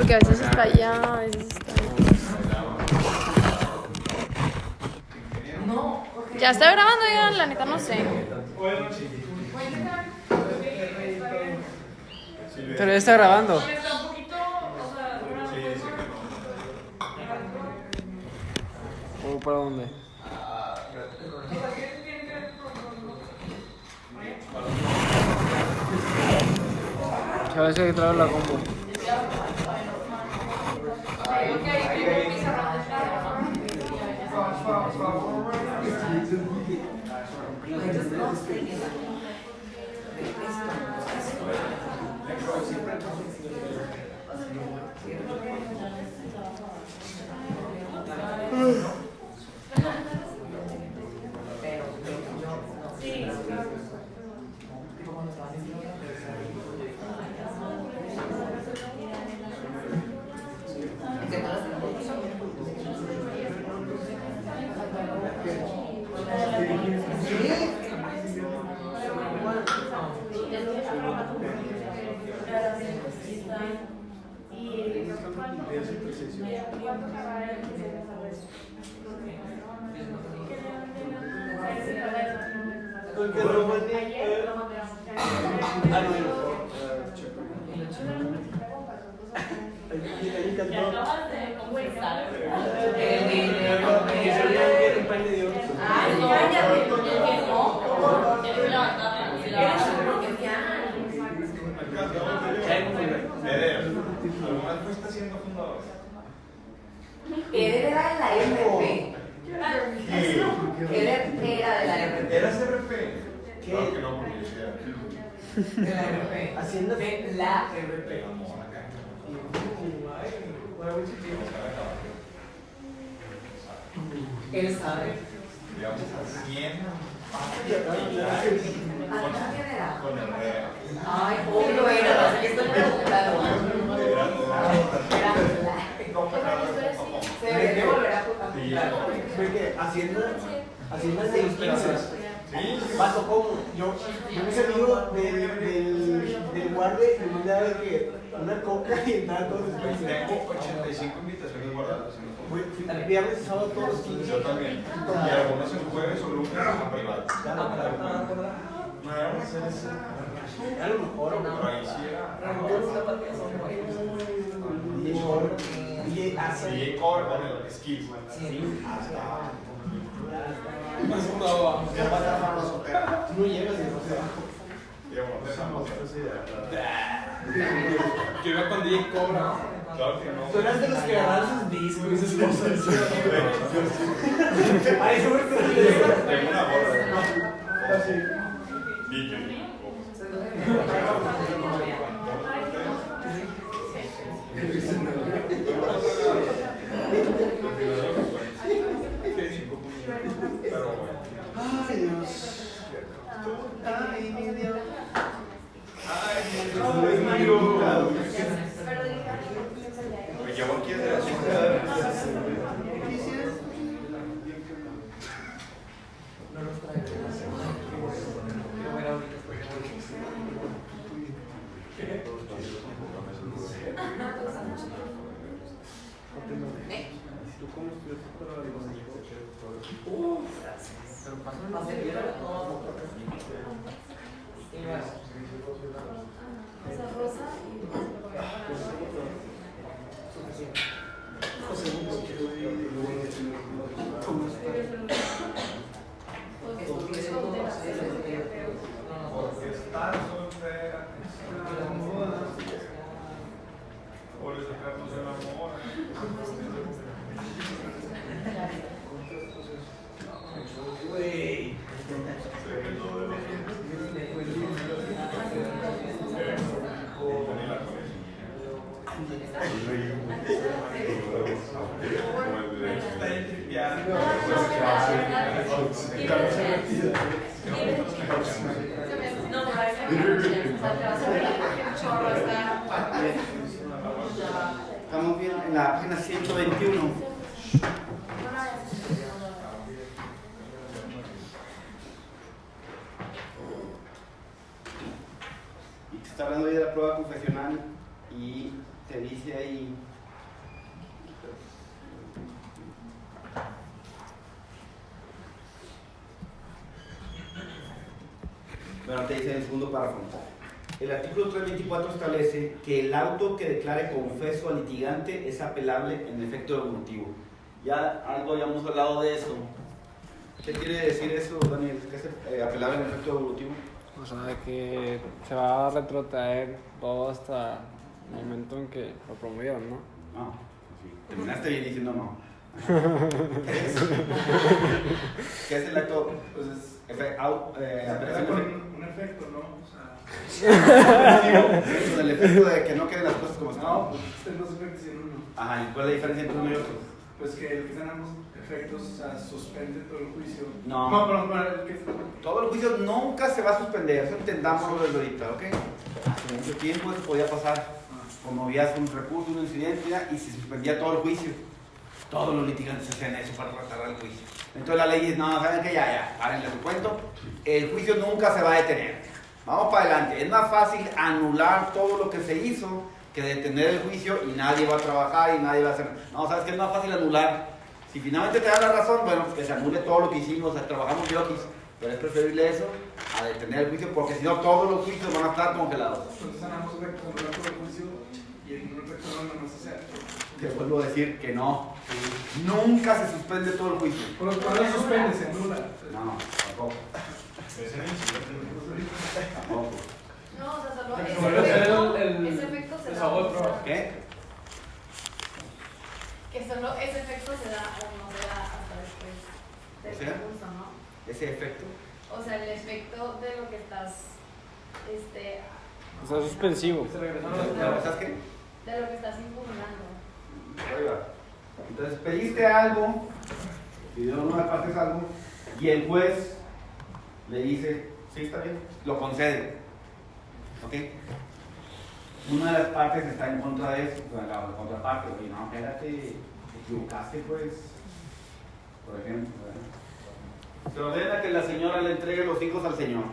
porque a veces está allá, a veces está allá. Ya está grabando ya, la neta no sé. Pero ya está grabando. ¿O para dónde? A veces hay que traer la combo. Eder era de la RP. Eder era de la RP. ¿Eras RP? ¿Qué? No, que no, porque yo soy aquí. De la RP. Haciendo de la RP. Él sabe. Digamos a 100. Con el REA. Ay, obvio era, no sé qué estoy preguntando. Se debería volver a preguntar. Porque haciendo el de los 15. Paso como yo me salí del guardia y me mandaba de que una coca y entraba todos los días. Tengo 85 invitaciones guardadas. Fui viernes y sábado todos los 15. Yo también. Y algunos en jueves o lunes en privado. No éramos hacer eso. A lo mejor, Pero ahí sí era. DJ hace. DJ Core con el skills. No llegas y no se bajo. Que iba con DJ Cobra. Claro que no. Tú eras de los que agarraban sus discos y esas cosas. Ay, eso me Tengo una gorra. así. DJ. Ay, Dios. Ay, mi Dios. Ay, Dios mío. Me llevo aquí de la ciudad. No los traigo. ¿Tú cómo estudiaste para la Gracias. Va a servir a todos nosotros. Y bueno. Esa rosa y Suficiente. Porque estás soltera. Por eso Carlos se enamora. Güey. Estamos bien en la página 121. Y te está hablando de la prueba confesional y te dice dice ahí. Bueno, te dice en el segundo párrafo. El artículo 324 establece que el auto que declare confeso al litigante es apelable en efecto evolutivo. Ya algo habíamos hablado de eso. ¿Qué quiere decir eso, Daniel? ¿Qué es apelable en efecto evolutivo? O sea, que se va a retrotraer todo hasta el momento en que lo promovieron, ¿no? No, sí. Terminaste bien diciendo no. ¿Qué es el acto? Pues es apelación con un efecto, ¿no? O sea, con el efecto de que no queden las cosas como están. no, pues existen dos efectos y uno no. Ajá, ¿y cuál es la diferencia entre uno y otro? Pues que el que sean ambos efectos, o sea, suspende todo el juicio. No. Pero el que Todo el juicio nunca se va a suspender, eso entendámoslo desde ahorita, ¿ok? Hace mucho tiempo eso podía pasar. Promovías un recurso, un incidente y se suspendía todo el juicio. Todos los litigantes hacían eso para retardar el juicio. Entonces la ley dice, no, ¿saben qué? Ya, párenle su cuento. El juicio nunca se va a detener. Vamos para adelante. Es más fácil anular todo lo que se hizo que detener el juicio y nadie va a trabajar y nadie va a hacer. No, ¿sabes qué? Es más fácil anular. Si finalmente te dan la razón, bueno, que se anule todo lo que hicimos, trabajamos yoquis. Pero es preferible eso a detener el juicio porque si no todos los juicios van a estar congelados. entonces son ambos efectos, anular todo el juicio y en un efecto no nomás se hace. Te vuelvo a decir que no. Nunca se suspende todo el juicio. Pero cuando se suspende, se anula. No, tampoco. Es el incidente. Tampoco. No, o sea, solo Pero ese vuelve a ser efecto, el ese efecto se da. desahogo. ¿Qué? Que solo ese efecto se da o no se da hasta después del ¿O sea? recurso, ¿no? Ese efecto. O sea, el efecto de lo que estás, O sea, suspensivo. Se regresaron ¿Sabes qué? de lo que estás impugnando. Ahí va. Entonces pediste algo, pidió una parte algo, y el juez le dice, sí, está bien, lo concede. ¿Ok? Una de las partes está en contra de eso, la contraparte, oye, no, espérate, te equivocaste, pues, por ejemplo. ¿verdad? Se ordena que la señora le entregue los hijos al señor.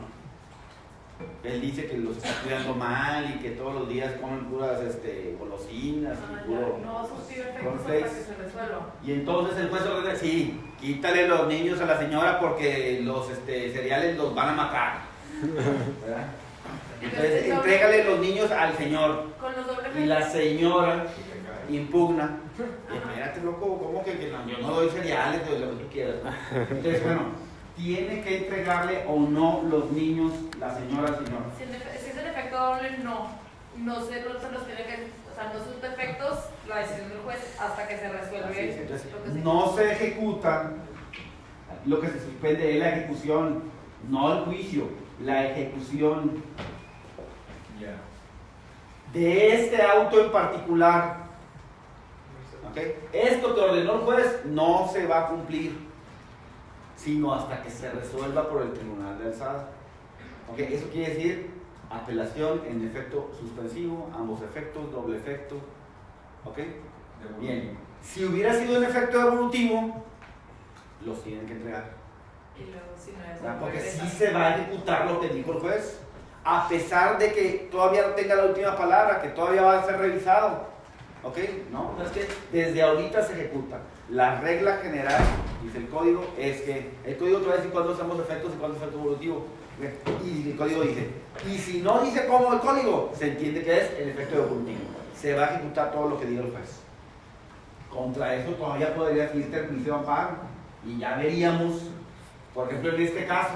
Él dice que los está cuidando mal y que todos los días comen puras golosinas y puro No surtió efectos cornflakes. hasta que se resuelva. Y entonces el juez ordena, sí, quítale los niños a la señora porque los cereales los van a matar. ¿Verdad? Entonces entrégale los niños al señor. Con los dobles Y la señora impugna. Espérate, loco, ¿cómo que no? Yo no doy cereales, doy lo que tú quieras. Entonces, bueno, tiene que entregarle o no los niños la señora al señor. Si es el efecto doble, no. No se los tiene que. O sea, no son efectos la decisión del juez hasta que se resuelve Así es. Entonces, lo que se no se ejecuta, lo que se suspende es la ejecución, no el juicio, la ejecución de este auto en particular. ¿Okay? Esto que ordenó el juez no se va a cumplir, sino hasta que se resuelva por el tribunal de alzada. ¿Okay? Eso quiere decir apelación en efecto suspensivo, ambos efectos, doble efecto. ¿Ok? Bien. Si hubiera sido en efecto evolutivo, los tienen que entregar. Y luego, si no es. ¿Verdad? Porque sí se va a ejecutar lo que dijo el juez, a pesar de que todavía no tenga la última palabra, que todavía va a ser revisado. ¿Ok? No, es que desde ahorita se ejecuta. La regla general, dice el código, es que el código te va a decir cuándo hacemos efectos y cuándo es efecto evolutivo. Y el código dice, y si no dice cómo el código, se entiende que es el efecto evolutivo. Se va a ejecutar todo lo que diga el juez. Contra eso todavía podría irte el juicio de amparo. Y ya veríamos, por ejemplo, en este caso,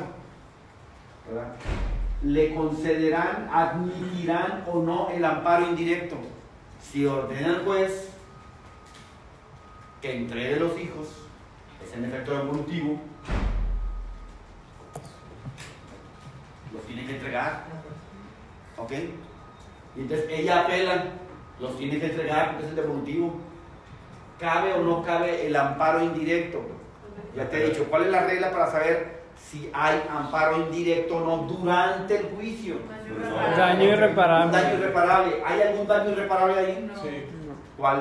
¿verdad? Le concederán, admitirán o no el amparo indirecto. Si ordena el juez que entregue los hijos, es en efecto evolutivo, los tiene que entregar. ¿Ok? Y entonces ella apela, los tiene que entregar, es el devolutivo. ¿Cabe o no cabe el amparo indirecto? Ya te he dicho, ¿cuál es la regla para saber si hay amparo indirecto o no durante el juicio? Daño irreparable. Un daño irreparable. ¿Hay algún daño irreparable ahí? No. Sí. ¿Cuál?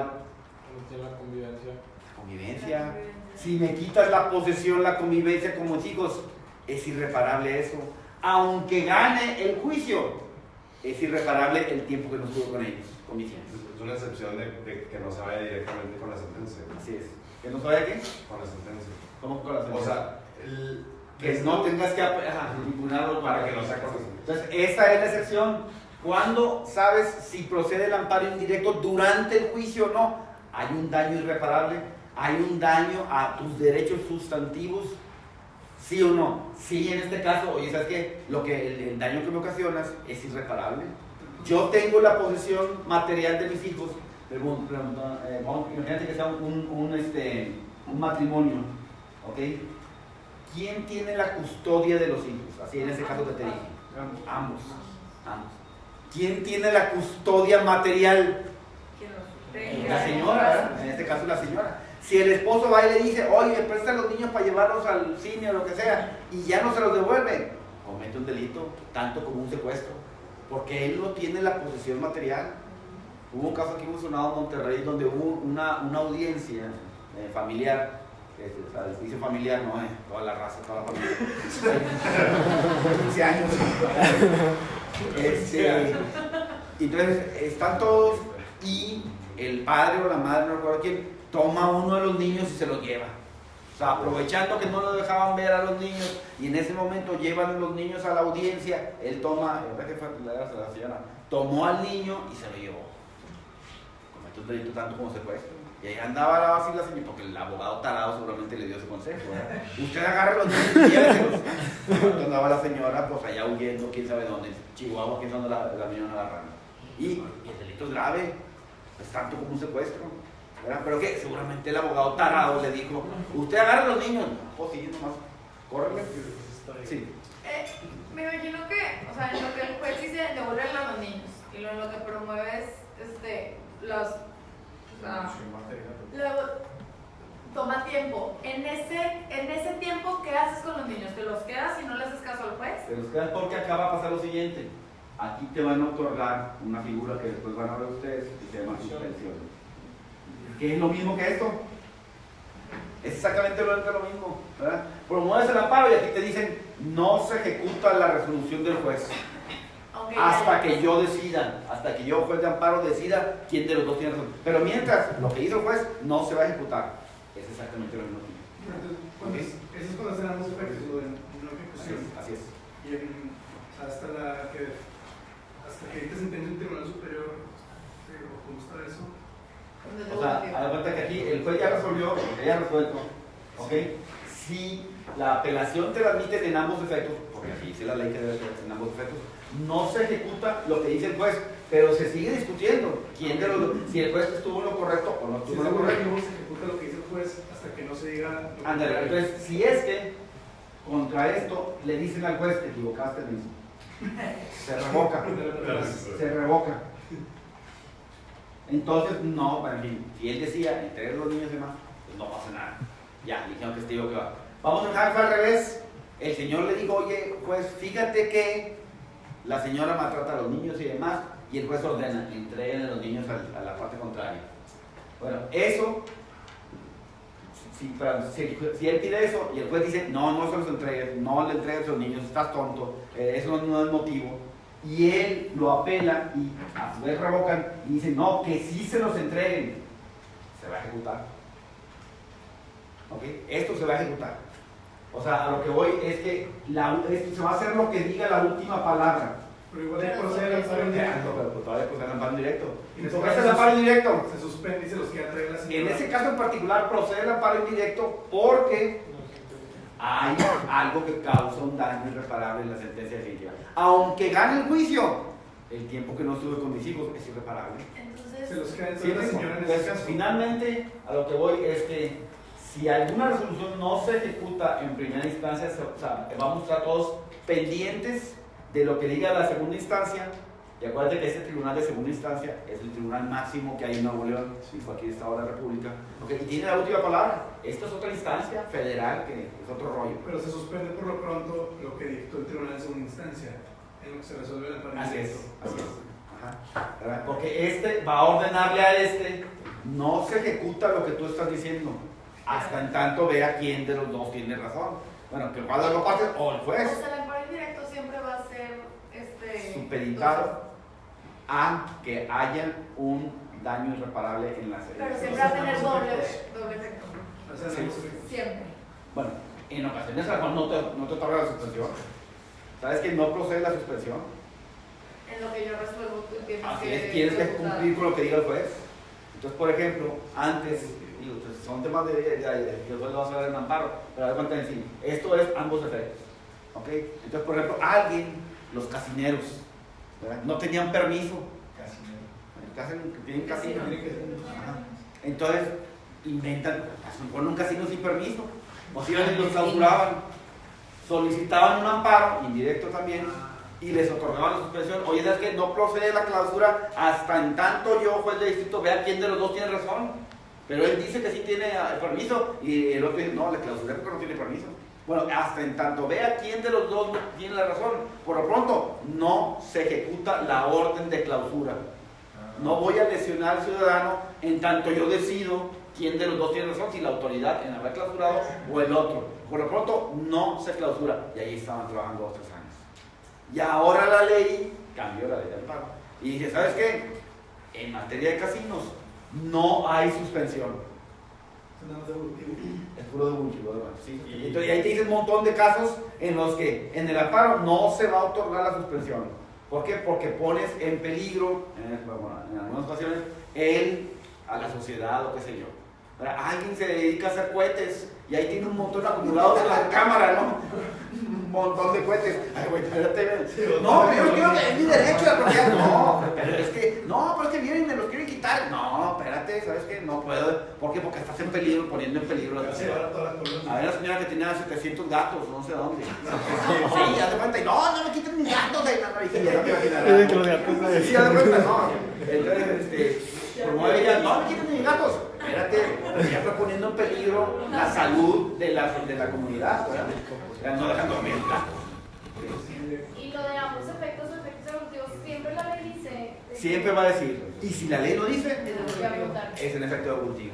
La convivencia. Convivencia. Si me quitas la posesión, la convivencia como hijos, es irreparable eso. Aunque gane el juicio, es irreparable el tiempo que no estuvo con ellos. omisión. Es una excepción de que no se vaya directamente con la sentencia. Así es. ¿Que no se vaya qué? Con la sentencia. ¿Cómo con la O sentencia? sea, que no tengas que impugnarlo para que no sea con la sentencia. Entonces, esa es la excepción. ¿Cuándo sabes si procede el amparo indirecto durante el juicio o no? Hay un daño irreparable, hay un daño a tus derechos sustantivos, ¿sí o no? Sí, en este caso, oye, ¿sabes qué? El daño que me ocasionas es irreparable. Yo tengo la posesión material de mis hijos, imagínate que sea un matrimonio, ¿ok? ¿Quién tiene la custodia de los hijos? Así en ese caso que te dije. Ambos. ¿Quién tiene la custodia material? La señora, ¿verdad? En este caso la señora. Si el esposo va y le dice, oye, presta a los niños para llevarlos al cine o lo que sea, y ya no se los devuelve, comete un delito, tanto como un secuestro, porque él no tiene la posesión material. Hubo un caso aquí muy sonado en Monterrey donde hubo una audiencia familiar, o sea, el juicio familiar, no, toda la raza, toda la familia, 15 años. Entonces están todos y el padre o la madre, no recuerdo quién, toma a uno de los niños y se lo lleva. O sea, aprovechando que no lo dejaban ver a los niños y en ese momento llevan los niños a la audiencia, él toma, la señora, tomó al niño y se lo llevó. Cometió un delito tanto como secuestro. Y ahí andaba así la señora, porque el abogado tarado seguramente le dio ese consejo, ¿verdad? Usted agarra los niños y lléveselos. Entonces andaba la señora pues allá huyendo, quién sabe dónde, Chihuahua, quién sabe dónde la vinieron agarrando. Y el delito es grave, es tanto como un secuestro, ¿verdad? Pero que seguramente el abogado tarado le dijo, usted agarra los niños. Pues sí, nomás, córrele. Sí. Me imagino que, o sea, en lo que el juez dice devolverle a los niños y lo que promueve es toma tiempo. En ese tiempo, ¿qué haces con los niños? ¿Te los quedas y no le haces caso al juez? Te los quedas porque acá va a pasar lo siguiente. Aquí te van a otorgar una figura que después van a ver ustedes y se llama suspensión. ¿Qué es lo mismo que esto? Es exactamente lo mismo, ¿verdad? Promueves el amparo y aquí te dicen no se ejecuta la resolución del juez. Okay, hasta que yo decida, hasta que yo, juez de amparo, decida quién de los dos tiene razón. Pero mientras lo que hizo el juez no se va a ejecutar. Es exactamente lo mismo. Entonces, eso es cuando se dan los efectos en una ejecución. Así es. Y hasta que dicte sentencia en el Tribunal Superior, ¿cómo está eso? O sea, a la cuenta que aquí el juez ya resolvió, ya resuelto, ¿ok? Si la apelación te la admiten en ambos efectos, porque aquí dice la ley que debe ser en ambos efectos, no se ejecuta lo que dice el juez, pero se sigue discutiendo quién de los dos, si el juez estuvo en lo correcto o no estuvo en lo correcto. No se ejecuta lo que dice el juez hasta que no se diga. Ándale, entonces, si es que contra esto le dicen al juez, te equivocaste mismo, se revoca, se revoca. Entonces, no, en fin, si él decía, entregar los niños y demás, pues no pasa nada. Ya, dijeron que que va. Vamos a dejar al revés. El señor le dijo, oye, pues fíjate que la señora maltrata a los niños y demás, y el juez ordena, entreguen a los niños a la parte contraria. Bueno, eso, si él pide eso, y el juez dice, no se los entregues, no le entregues a los niños, estás tonto, eso no es motivo, y él lo apela y a su vez revocan y dicen, no, que sí se los entreguen, se va a ejecutar. ¿Ok? Esto se va a ejecutar. O sea, a lo que voy es que esto se va a hacer lo que diga la última palabra. Pero igual hay procede el amparo indirecto. Pero pues todavía procede el amparo indirecto. ¿Y ¿Por qué es el amparo indirecto? Se suspende y se los queda traer la señora. En ese caso en particular procede el amparo indirecto porque hay algo que causa un daño irreparable en la sentencia definitiva. Aunque gane el juicio, el tiempo que no estuve con mis hijos es irreparable. Entonces, se los queda entonces la señora en ese caso. Finalmente, a lo que voy es que si alguna resolución no se ejecuta en primera instancia, o sea, vamos a estar todos pendientes de lo que diga la segunda instancia. Y acuérdate que este tribunal de segunda instancia es el tribunal máximo que hay en Nuevo León y cualquier estado de la República. Okay, y tiene la última palabra. Esta es otra instancia federal que es otro rollo. Pero se suspende por lo pronto lo que dictó el tribunal de segunda instancia, en lo que se resuelve el amparo Así es, indirecto. así es. Ajá. Porque este va a ordenarle a este, no se ejecuta lo que tú estás diciendo, hasta en tanto vea quién de los dos tiene razón. Bueno, que cuando lo pase, o el juez. O sea, el amparo indirecto siempre va a ser supeditado a que haya un daño irreparable en la serie. Pero siempre va a tener doble efecto. Siempre. Bueno, en ocasiones a lo mejor no te otorga la suspensión. ¿Sabes que no procede la suspensión? En lo que yo resuelvo, tú tienes Así es, tienes que cumplir con lo que diga el juez. Entonces, por ejemplo, antes, digo, pues, son temas de que el juez lo va a hacer en amparo, pero de cuenta en sí, esto es ambos efectos. ¿Ok? Entonces, por ejemplo, los casineros, ¿verdad? No tenían permiso. Tienen casino. Ajá. Entonces, ponen un casino sin permiso. O si los clausuraban, solicitaban un amparo, indirecto también, y les otorgaban la suspensión. Oye, ¿sabes qué? No procede la clausura hasta en tanto yo, juez de distrito, vea quién de los dos tiene razón. Pero él dice que sí tiene permiso, y el otro dice, no, le clausuré porque no tiene permiso. Bueno, hasta en tanto vea quién de los dos tiene la razón. Por lo pronto, no se ejecuta la orden de clausura. No voy a lesionar al ciudadano en tanto yo decido quién de los dos tiene razón, si la autoridad en haber clausurado o el otro. Por lo pronto, no se clausura. Y ahí estaban trabajando 2 o 3 años. Y ahora la ley cambió la ley del amparo. Y dice, ¿sabes qué? En materia de casinos, no hay suspensión. Es puro devolutivo, ¿sí? Entonces, y ahí te dice un montón de casos en los que en el amparo no se va a otorgar la suspensión. ¿Por qué? Porque pones en peligro, en algunas ocasiones, a la sociedad o qué sé yo. Alguien se dedica a hacer cohetes y ahí tiene un montón acumulado en la cámara, ¿no? Un montón de cohetes. Ay, güey, espérate. No, pero yo quiero que es mi derecho de propiedad. No, pero es que vienen y me los quieren quitar. No, espérate, ¿sabes qué? No puedo. ¿Por qué? Porque estás en peligro, poniendo en peligro la sociedad. A ver, la señora que tenía 700 gatos, no sé dónde. Sí, ya de cuenta. Y no me quiten mis gatos. Ya no te imaginarás. Sí, ya de cuenta, no. Entonces, promueve ella, no me quiten mis gatos. Espérate, ya está poniendo en peligro la salud de la comunidad, ¿verdad? Ya no dejan dormir el gato. Y lo de ambos efectos o efectos evolutivos, siempre la ley dice. Siempre va a decir, y si la ley lo dice, es el efecto evolutivo.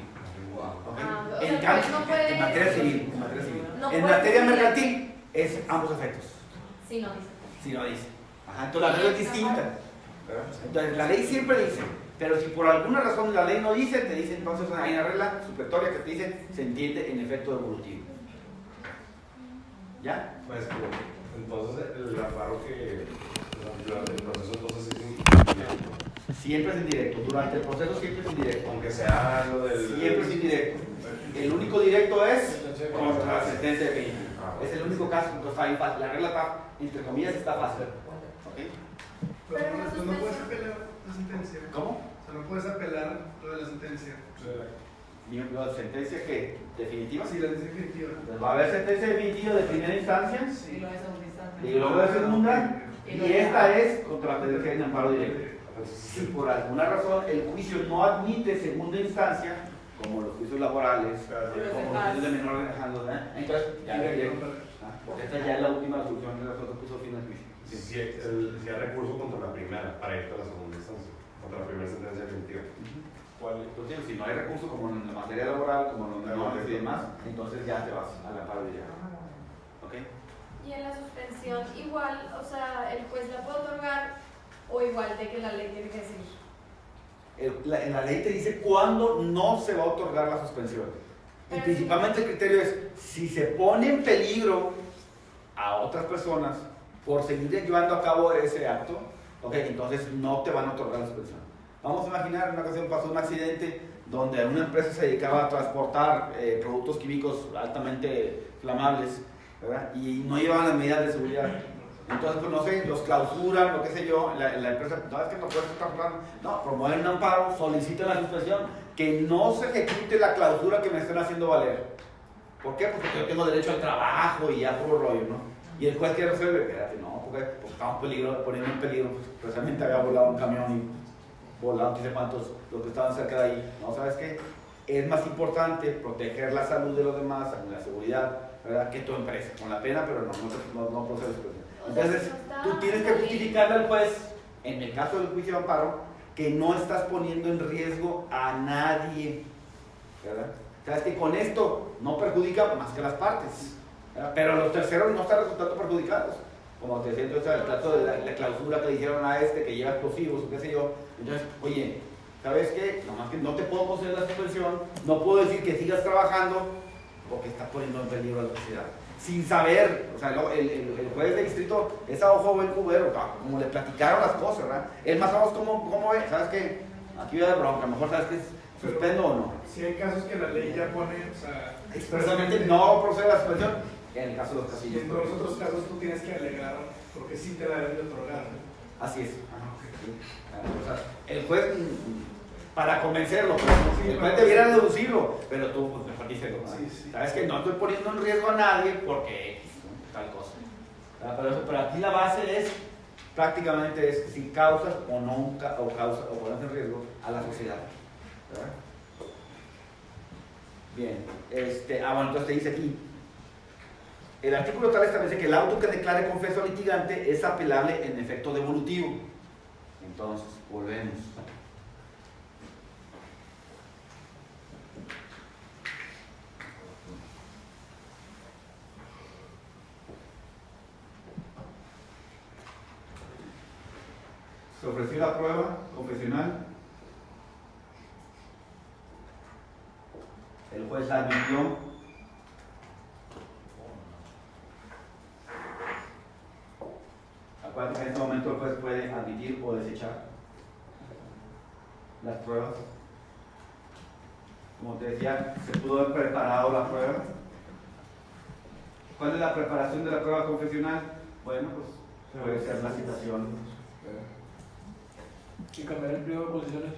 ¿Okay? En cambio, en materia civil, en No materia puede- mercantil, es ambos efectos. Sí, no dice. Si no dice. Ajá, entonces la ley es distinta. Entonces la ley siempre dice, pero si por alguna razón la ley no dice, te dice entonces hay una regla supletoria que te dice, se entiende en efecto evolutivo. ¿Ya? Pues, entonces el amparo el proceso entonces es indirecto. Siempre es indirecto, durante el proceso siempre es indirecto. Aunque sea lo del... Siempre es indirecto. El único directo es contra la sentencia de definitiva. Es el único caso, entonces ahí la regla está, entre comillas, está fácil. ¿Okay? Pero no no puedes apelar la sentencia. ¿Cómo? O sea, no puedes apelar lo de la sentencia. ¿La sentencia que definitiva? Sí, la sentencia definitiva. Pues va a haber sentencia definitiva de primera instancia Y lo de segunda instancia. y luego de segunda, y esta es contra la sentencia en amparo directo. Si por alguna razón el juicio no admite segunda instancia, como los juicios laborales, como los juicios de menor grado, entonces ya directo. Porque esta ya es la última resolución de la que puso fin al juicio. Si hay recurso contra la primera, para irte a la segunda instancia, contra la primera sentencia definitiva. ¿Cuál? Entonces, si no hay recurso como en la materia laboral, como en los menores y demás, entonces ya te vas al amparo directo. ¿Ok? Y en la suspensión, igual, o sea, el juez la puede otorgar o igual de que la ley tiene que decir. En la ley te dice cuándo no se va a otorgar la suspensión. Y principalmente el criterio es si se pone en peligro a otras personas por seguir llevando a cabo ese acto, okay, entonces no te van a otorgar la suspensión. Vamos a imaginar, en una ocasión pasó un accidente donde una empresa se dedicaba a transportar productos químicos altamente inflamables, ¿verdad? Y no llevaban las medidas de seguridad. Entonces, pues no sé, los clausuran, lo que sé yo, la empresa, no, es que no puedes estar transportando. No, promueven un amparo, solicitan la suspensión, que no se ejecute la clausura que me están haciendo valer. ¿Por qué? Porque yo tengo derecho al trabajo y ya puro rollo, ¿no? Y el juez que resuelve, espérate, no, porque estamos poniendo en peligro, pues precisamente había volado un camión y volaron no sé cuántos, los que estaban cerca de ahí. No, ¿sabes qué? Es más importante proteger la salud de los demás, la seguridad, ¿verdad? Que tu empresa, con la pena, pero no procedes. Entonces, tú tienes que justificarle al juez, en el caso del juicio de amparo, que no estás poniendo en riesgo a nadie, ¿verdad? Sabes que con esto no perjudica más que las partes, ¿verdad? Pero los terceros no están resultando perjudicados. como te decía, entonces el trato de la clausura que le hicieron a que lleva explosivos o qué sé yo. Entonces, oye, ¿sabes qué? Nomás que no te puedo conceder la suspensión, no puedo decir que sigas trabajando porque está poniendo en peligro a la sociedad. Sin saber, o sea, el juez de distrito es a ojo buen cubero, como le platicaron las cosas, ¿verdad? Él más o menos, ¿cómo ve? ¿Sabes qué? Aquí voy a bronca, mejor sabes que suspendo o no. Si hay casos que la ley ya pone, o sea, Expresamente no procede a la suspensión, en el caso de los y casillos. en los otros casos tú tienes que alegar porque sí te la deben de otorgar, ¿no? Así es. O sea, el juez, para convencerlo, pues, el juez debiera deducirlo, pero tú, pues, mejor díselo. Sí. Sabes que no estoy poniendo en riesgo a nadie porque tal cosa. Pero aquí la base es, prácticamente es si causas o no o pones en riesgo a la sociedad. ¿Verdad? Bien, bueno, entonces te dice aquí, el artículo tal establece que el auto que declare confeso al litigante es apelable en efecto devolutivo. Entonces, volvemos. Se ofreció la prueba confesional. El juez la admitió. Acuérdate que en este momento el juez puede admitir o desechar las pruebas. Como te decía, se pudo haber preparado la prueba. ¿Cuál es la preparación de la prueba confesional? Bueno, pues puede ser la citación. Y cambiar el pliego de posiciones.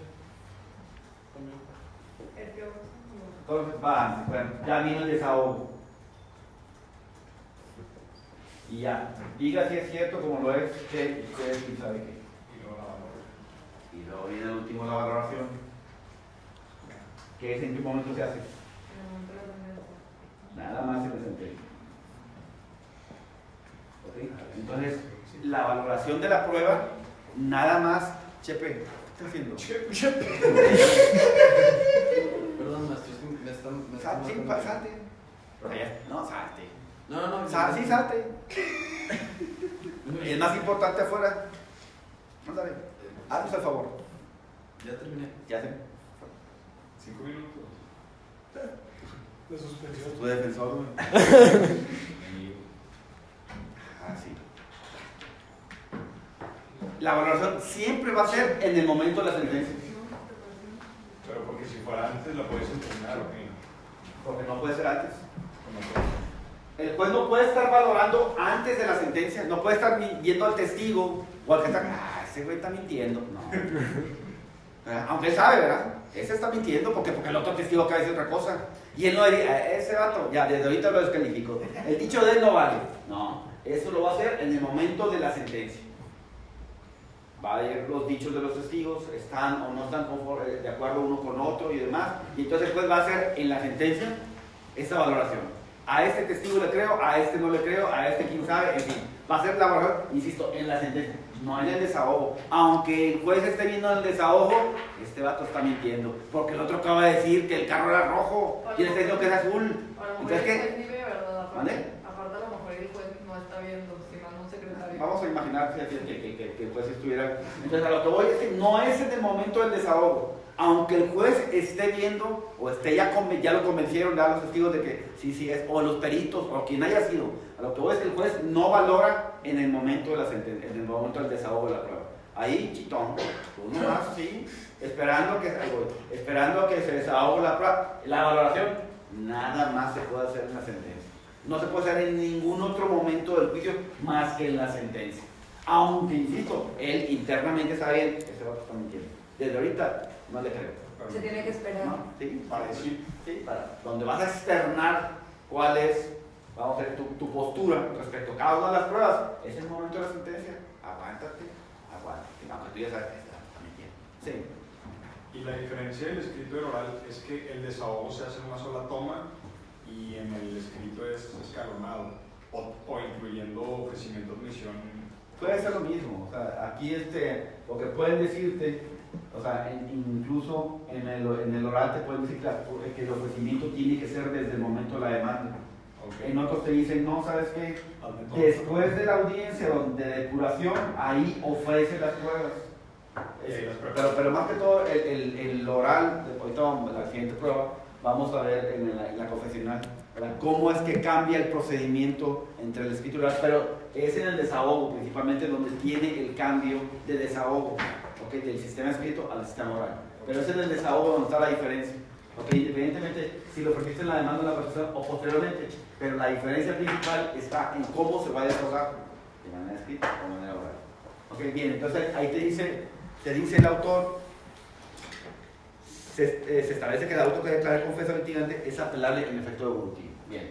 Entonces va antes, bueno, ya vino el desahogo. Y ya, diga si es cierto como lo es, que ustedes quién sabe qué. Y luego viene el último, la valoración. ¿Qué es en qué momento se hace? Nada más se presenta. ¿Okay? Entonces, la valoración de la prueba, nada más. Chepe, ¿qué estás haciendo? Perdón, maestro, es que me están Sí, salte. No, salte. No. Sí, salte. Y es más importante afuera. Ándale. Haznos el favor. Ya terminé. Ya sé. 5 minutos. De suspensión. Tu defensor, güey. Sí. La valoración siempre va a ser en el momento de la sentencia. Pero porque si fuera antes la puedes impugnar, ¿o qué? Porque no puede ser antes. El juez no puede estar valorando antes de la sentencia, no puede estar viendo al testigo o al que está, ese güey está mintiendo. No. Aunque él sabe, ¿verdad? Ese está mintiendo porque el otro testigo acaba de decir otra cosa. Y él no diría, ese vato, ya, desde ahorita lo descalifico. El dicho de él no vale. No, eso lo va a hacer en el momento de la sentencia. Va a ver los dichos de los testigos, están o no están de acuerdo uno con otro y demás. Y entonces el juez va a hacer en la sentencia esa valoración. A este testigo le creo, a este no le creo, a este quién sabe, en fin. Va a ser la valoración, insisto, en la sentencia, no en el desahogo. Aunque el juez esté viendo el desahogo, este vato está mintiendo. Porque el otro acaba de decir que el carro era rojo y él está diciendo que es azul. Entonces, ¿qué? ¿Mande? Aparte, a lo mejor el juez no está viendo, si manda un secretario. Vamos a imaginar que el juez estuviera. Entonces, a lo que voy es que no es en el momento del desahogo. Aunque el juez esté viendo, o esté ya lo convencieron ya los testigos de que sí es, o los peritos, o quien haya sido, a lo que voy es que el juez no valora en el momento de la sentencia, en el momento del desahogo de la prueba. Ahí, chitón, uno más así, esperando que se desahogue la prueba. La valoración, nada más se puede hacer en la sentencia. No se puede hacer en ningún otro momento del juicio más que en la sentencia. Aunque, insisto, él internamente está bien, ese vato está mintiendo. Desde ahorita no le creo. Se tiene que esperar. ¿No? Sí, para decir, sí, para donde vas a externar cuál es, vamos a ver, tu postura respecto a cada una de las pruebas, es el momento de la sentencia. Aguántate, aunque tú ya sabes que está mintiendo. Sí. Y la diferencia del escrito y el oral es que el desahogo se hace en una sola toma y en el escrito es escalonado o incluyendo ofrecimiento de admisión. Puede ser lo mismo, o sea, aquí lo que pueden decirte, o sea, incluso en el oral te pueden decir que el ofrecimiento tiene que ser desde el momento de la demanda. Ok. En otros te dicen, no, ¿sabes qué? Después de la audiencia de depuración, ahí ofrece las pruebas. Y ahí las pruebas. Pero más que todo, el oral, ahorita vamos, la siguiente prueba, vamos a ver en la confesional, ¿verdad? Cómo es que cambia el procedimiento entre el escrito y oral, pero es en el desahogo principalmente donde tiene el cambio de desahogo, ¿okay? Del sistema escrito al sistema oral. Pero es en el desahogo donde está la diferencia, ¿okay? Independientemente si lo ofreciste en la demanda de la persona o posteriormente, pero la diferencia principal está en cómo se va a desahogar, de manera escrita o de manera oral. ¿Okay? Bien, entonces ahí te dice el autor, se establece que el auto que declara el confeso al litigante es apelable en efecto devolutivo. Bien.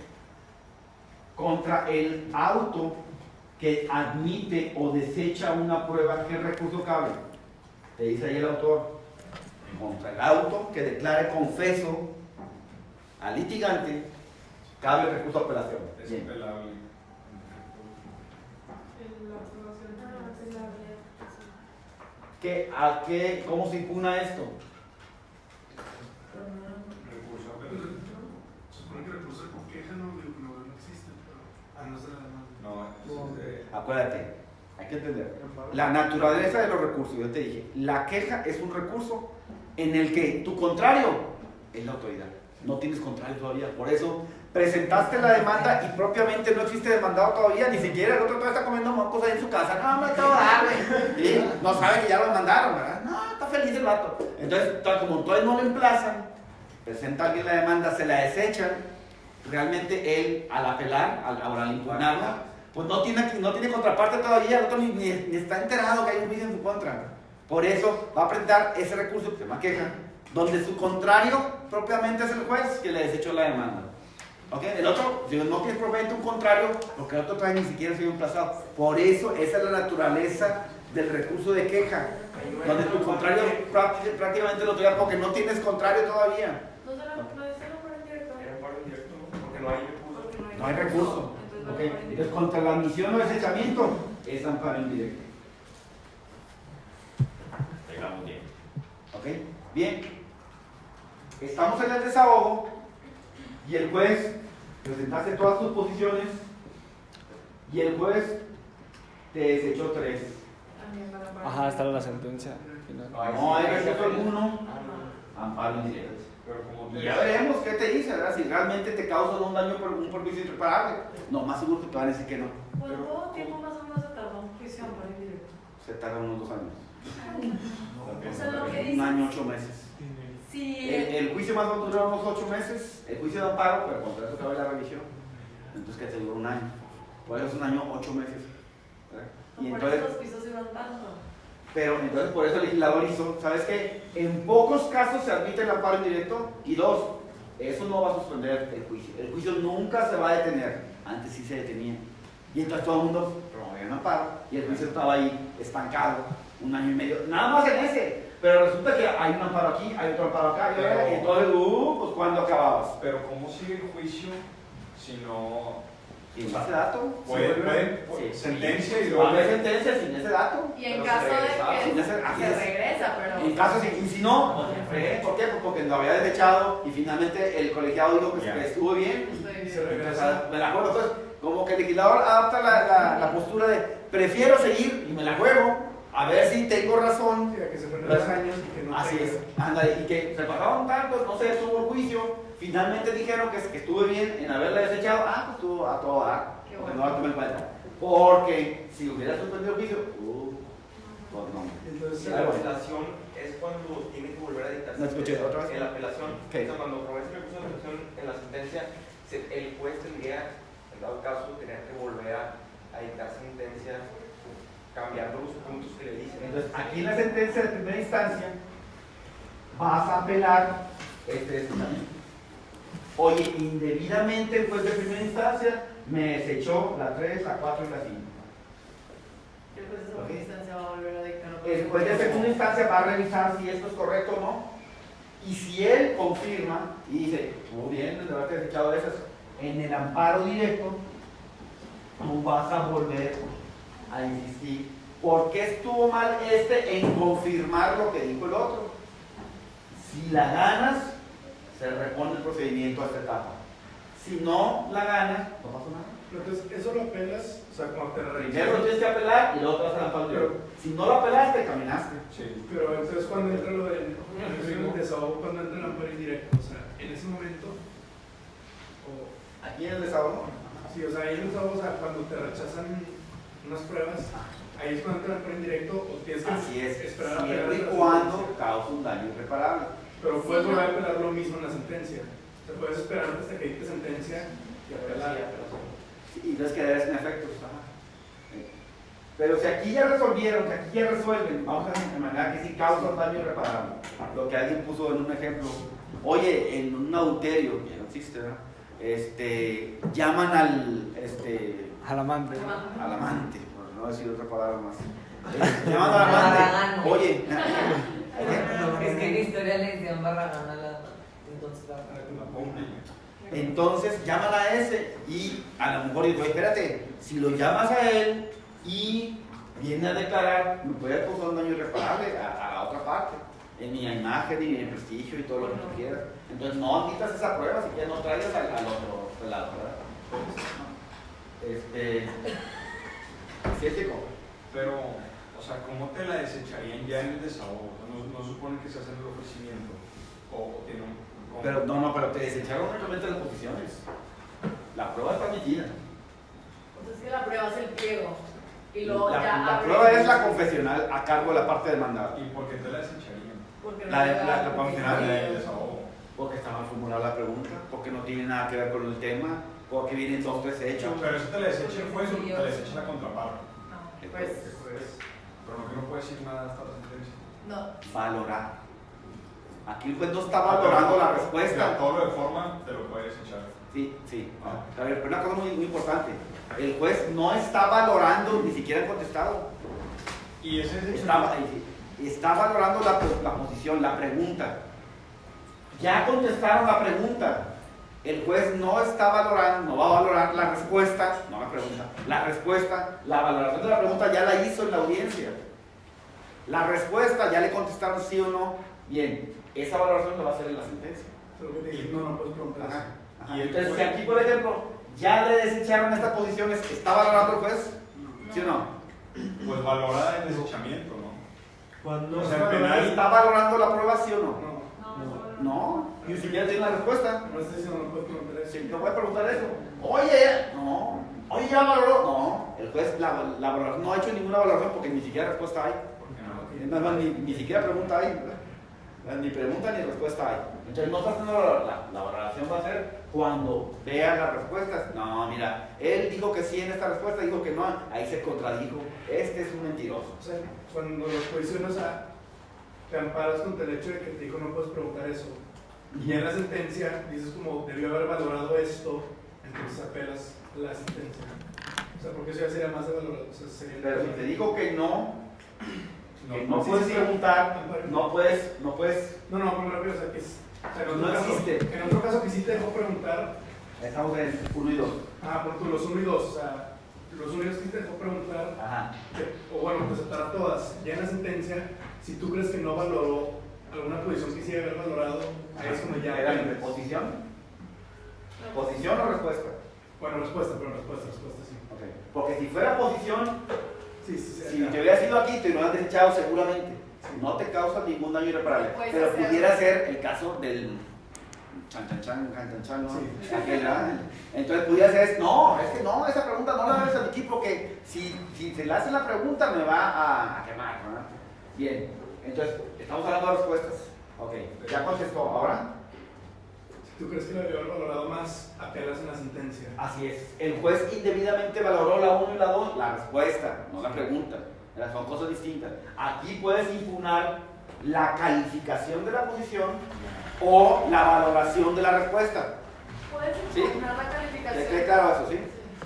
Contra el auto que admite o desecha una prueba, ¿qué recurso cabe? Te dice ahí el autor. Contra el auto que declare confeso al litigante, cabe el recurso de apelación. Es Bien. apelable. ¿Cómo se impugna esto? Recurso apelable. Supone que recurso de queja no existe, pero no se la demanda. No, Acuérdate, hay que entender. La naturaleza de los recursos, yo te dije, la queja es un recurso en el que tu contrario es la autoridad. No tienes contrario todavía, por eso presentaste la demanda y propiamente no existe demandado todavía, ni siquiera el otro todavía está comiendo mocos ahí en su casa. No, me acabo de dar, güey. ¿Sí? No sabe que ya lo mandaron, ¿verdad? No, está feliz el vato. Entonces, como todavía no lo emplazan, presenta alguien la demanda, se la desechan. Realmente él, al apelar, al impugnarla, pues no tiene contraparte todavía, el otro ni está enterado que hay un juicio en su contra. Por eso va a presentar ese recurso que se llama queja, donde su contrario propiamente es el juez que le desechó la demanda. ¿Okay? El otro, si no tiene propiamente un contrario, porque el otro todavía ni siquiera ha sido emplazado. Por eso esa es la naturaleza del recurso de queja, donde tu contrario prácticamente lo tuya porque no tienes contrario todavía. No se lo por indirecto. Era paro indirecto, ¿no? Porque no hay recurso. No hay recurso. Okay. Entonces, contra la admisión o desechamiento es amparo indirecto. Llegamos bien. ¿Ok? Bien. Estamos en el desahogo y el juez presentaste todas tus posiciones y el juez te desechó 3. Ajá, está la sentencia final. No hay recurso alguno, amparo indirecto. Pero como Y ya veremos qué te dice, ¿verdad? Si realmente te causan un daño por un perjuicio irreparable. No, más seguro que te van a decir que no. ¿Cuánto tiempo más o menos se tardó un juicio por indirecto? Se tardan unos 2 años. O sea, lo que 1 dice. año, 8 meses. Sí. El juicio más va a durar unos 8 meses. El juicio de amparo, pero contra eso cabe la revisión. Entonces, que te dura 1 año. Por eso es 1 año, 8 meses. ¿verdad? Y Por entonces, eso los pisos iban tanto. pero entonces por eso el legislador hizo, ¿sabes qué? En pocos casos se admite el amparo indirecto y 2, eso no va a suspender el juicio. El juicio nunca se va a detener, antes sí se detenía. Y entonces todo el mundo promovía un amparo y el juicio estaba ahí estancado 1 año y medio, nada más en ese. Pero resulta que hay un amparo aquí, hay otro amparo acá, y entonces, pues ¿cuándo acababas? Pero ¿cómo sigue el juicio si no ¿Sin ese dato? pueden Sí. sentencia y Va a luego haber sentencia sin ese dato. Y en Pero caso se regresa. de Sin que ese- así se es. regresa, pero. En caso de, y si no, pues ya fue. ¿Por qué? Pues porque lo había desechado y finalmente el colegiado dijo Ya. que estuvo bien. Estoy bien. Entonces, me la juego. Entonces, como que el legislador adapta la postura de prefiero seguir y me la juego a ver si tengo razón. Mira, que se fueron 2 años y que no Así tenga. es, ándale, y que se pasaron tantos, no sé, estuvo el juicio, finalmente dijeron que estuve bien en haberla desechado, pues estuvo a todo dar, Qué porque bueno. no la tomé en cuenta. Porque si hubiera suspendido el juicio, pues no. Entonces, Ah, La bueno. apelación es cuando tiene que volver a dictar. No escuché, ¿otra vez? En la apelación, ¿Qué? o sea, cuando progresa el recurso de apelación en la sentencia, el juez tendría, en dado caso, tener que volver a dictar sentencia cambiando los puntos que le dicen. Entonces, aquí en la sentencia de primera instancia, vas a apelar este desechamiento. Oye, indebidamente el juez de primera instancia me desechó la 3, la 4 y la 5. El juez de segunda instancia va a volver a dictar. El juez de segunda instancia va a revisar si esto es correcto o no. Y si él confirma y dice, estuvo bien el debate desechado de esas, en el amparo directo, tú vas a volver a insistir. ¿Por qué estuvo mal en confirmar lo que dijo el otro? Si la ganas, se repone el procedimiento a esta etapa. Si no la ganas, no pasa nada. Entonces, eso lo apelas, o sea, cuando te Primero lo tienes que apelar y luego te vas a la parte. Si no lo apelaste, caminaste. Sí. Pero entonces cuando entra lo del desahogo, cuando entra el amparo indirecto, o sea, en ese momento, Aquí en el desahogo. sí, o sea, ahí en el desahogo, o sea, cuando te rechazan unas pruebas, ahí es cuando entra el amparo indirecto, o tienes que Así es, esperar a siempre apelar y la cuando sentencia. causa un daño irreparable. Pero puedes volver a apelar lo mismo en la sentencia. Te puedes esperar hasta que dicte sentencia y apelar. Y entonces quedaría sin efectos. Pero si aquí ya resolvieron, si aquí ya resuelven, vamos a de manera que sí causa un daño irreparable. Lo que alguien puso en un ejemplo. Oye, en un adulterio, que no existe, ¿verdad? Llaman Al amante. al amante, por no decir otra palabra más. Llaman al amante. Oye, Es que en historia le decían Barragán a la. entonces llaman a ese y a lo mejor digo, espérate, si lo llamas a él y viene a declarar, me puede causar un daño irreparable a la otra parte, en mi imagen y en mi prestigio y todo lo que tú quieras. Entonces no admitas esa prueba si quieres, no traigas al otro lado, ¿verdad? ¿Sí, chico? Pero, o sea, ¿cómo te la desecharían ya en el desahogo? O sea, no supone que se hace el ofrecimiento. O tiene un. Pero pero te desecharon únicamente las posiciones. La prueba está admitida. Entonces que la prueba es el pliego. Y luego ya La abre- prueba es la confesional a cargo de la parte demandada. ¿Y por qué te la desecharían? Porque no La llega- confesional La del desahogo. porque está mal formulada la pregunta, porque no tiene nada que ver con el tema, porque vienen 2 o 3 hechos. Pero eso te la desecha el juez o te la desecha la contraparte. No, pues, Pero no puede decir nada hasta la sentencia. no. Valorar. Aquí el juez no está valorando la respuesta. Todo lo de forma te lo puede desechar. Sí. A ver, pero una cosa muy importante. El juez no está valorando, ni siquiera ha contestado. Y ese es Está valorando la posición, la pregunta. Ya contestaron la pregunta. El juez no está valorando, no va a valorar la respuesta, no la pregunta. La respuesta, la valoración de la pregunta ya la hizo en la audiencia. La respuesta ya le contestaron sí o no. Bien, esa valoración la va a hacer en la sentencia. Pero que te dije, no puedes preguntar eso. Y entonces, si aquí, por ejemplo, ya le desecharon estas posiciones, ¿está valorando el juez? ¿Sí o no? Pues valora el desechamiento, ¿no? Cuando O sea, en penal ¿Está valorando la prueba, sí o no? No, No, ni siquiera tiene la respuesta. no estoy diciendo no puedes preguntar eso. Si no puede preguntar eso. Oye, ya valoró. No, el juez la valoración no ha hecho ninguna valoración porque ni siquiera respuesta hay. Es más, ni siquiera pregunta hay, ¿verdad? Ni pregunta ni respuesta hay. Entonces no está haciendo la valoración, va a ser cuando vea las respuestas. No, mira, él dijo que sí en esta respuesta, dijo que no, ahí se contradijo. Este es un mentiroso. O sea, cuando los posicionas te amparas contra el hecho de que te dijo no puedes preguntar eso. Y en la sentencia dices como debió haber valorado esto, entonces apelas la sentencia. O sea, porque eso ya sería más de valorado. O sea, sería Pero si te digo que no sí, puedes sí, preguntar, amparo. no puedes. No, como rápido, o sea, que es. O sea, No existe. En otro caso que sí te dejó preguntar. Estamos en 1 y 2. Por tú, los 1 y 2, o sea, los únicos que sí te dejó preguntar, Ajá. o bueno, pues aceptar todas. Ya en la sentencia, si tú crees que no valoró alguna posición que sí debe haber valorado, ahí es como ya. ¿Era mi posición? ¿Posición o respuesta? Bueno, respuesta, sí. Okay. Porque si fuera posición, Sí, si te hubiera sido aquí, te lo hubieran desechado seguramente. No te causa ningún daño irreparable. Puedes Pero hacer- pudiera ser el caso del chan, ¿no? Sí. Aquel, ¿verdad? Entonces pudiera ser, no, es que no, esa pregunta no la debes admitir porque si se le hace la pregunta me va a quemar, ¿verdad? Bien, entonces estamos hablando de respuestas. Ok, ya contestó. Ahora, Si tú crees que lo debió haber valorado más, apelas en la sentencia. así es. El juez indebidamente valoró la 1 y la 2, la respuesta, no la pregunta. Son cosas distintas. Aquí puedes impugnar la calificación de la posición o la valoración de la respuesta. Puedes ¿Sí? impugnar la calificación. ¿Te queda claro eso, sí?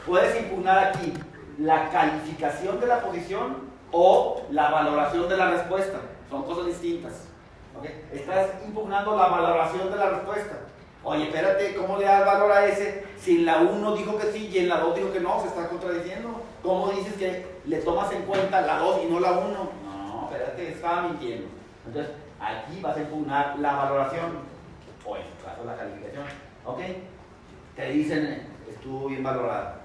Puedes impugnar aquí la calificación de la posición o la valoración de la respuesta. Son cosas distintas. ¿Ok? Estás impugnando la valoración de la respuesta. Oye, espérate, ¿cómo le das valor a ese si en la 1 dijo que sí y en la 2 dijo que no? Se está contradiciendo. ¿Cómo dices que le tomas en cuenta la 2 y no la 1? No, espérate, estaba mintiendo. Entonces, aquí vas a impugnar la valoración o en este caso la calificación. ¿Ok? te dicen, estuvo bien valorada.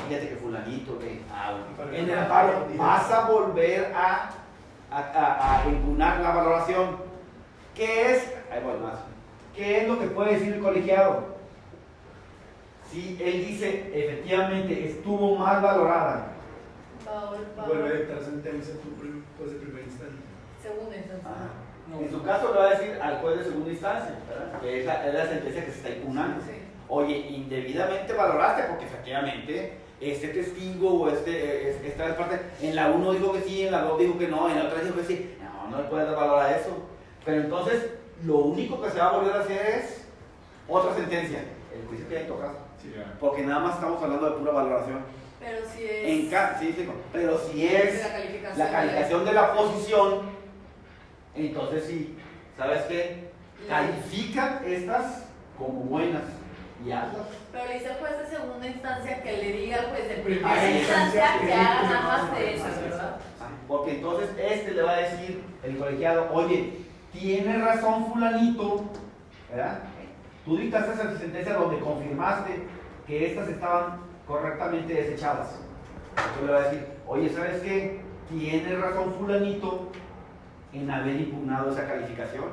Fíjate que fulanito, en el amparo vas a volver a impugnar la valoración. ¿Qué es? Ahí voy más. ¿Qué es lo que puede decir el colegiado? Si él dice, efectivamente, estuvo mal valorada. Vuelve a dictar sentencia pues, de primera instancia. Segunda instancia. En su caso le va a decir al juez de segunda instancia, ¿verdad? Que es la sentencia que se está impugnando. Sí. Oye, indebidamente valoraste porque efectivamente este testigo o esta parte, en la 1 dijo que sí, en la 2 dijo que no, en la 3 dijo que sí. No le puedes dar valor a eso. Pero entonces, lo único que se va a volver a hacer es otra sentencia, el juicio que hay en tu caso. Sí, Porque nada más estamos hablando de pura valoración. Pero si es. Pero si es la calificación de la posición, entonces sí, ¿sabes qué? Califica estas como buenas y hazlas. Pero le dice al juez de segunda instancia que le diga al juez de Primera primera instancia instancia que haga nada más de esas, ¿verdad? Porque entonces le va a decir, el colegiado, oye, tiene razón fulanito, ¿verdad? Tú dictaste esa sentencia donde confirmaste que estas estaban correctamente desechadas. Entonces le va a decir, oye, ¿sabes qué? Tiene razón fulanito en haber impugnado esa calificación.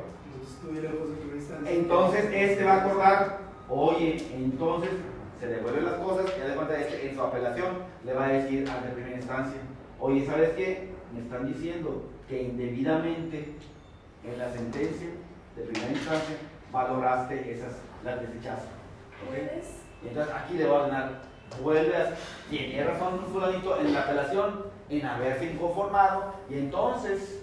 Entonces va a acordar, oye, entonces se devuelven las cosas, y de cuenta en su apelación le va a decir ante primera instancia, oye, ¿sabes qué? Me están diciendo que indebidamente en la sentencia de primera instancia valoraste las desechadas. ¿Okay? Y entonces aquí le va a ordenar, tiene razón fulanito en la apelación en haberse inconformado, y entonces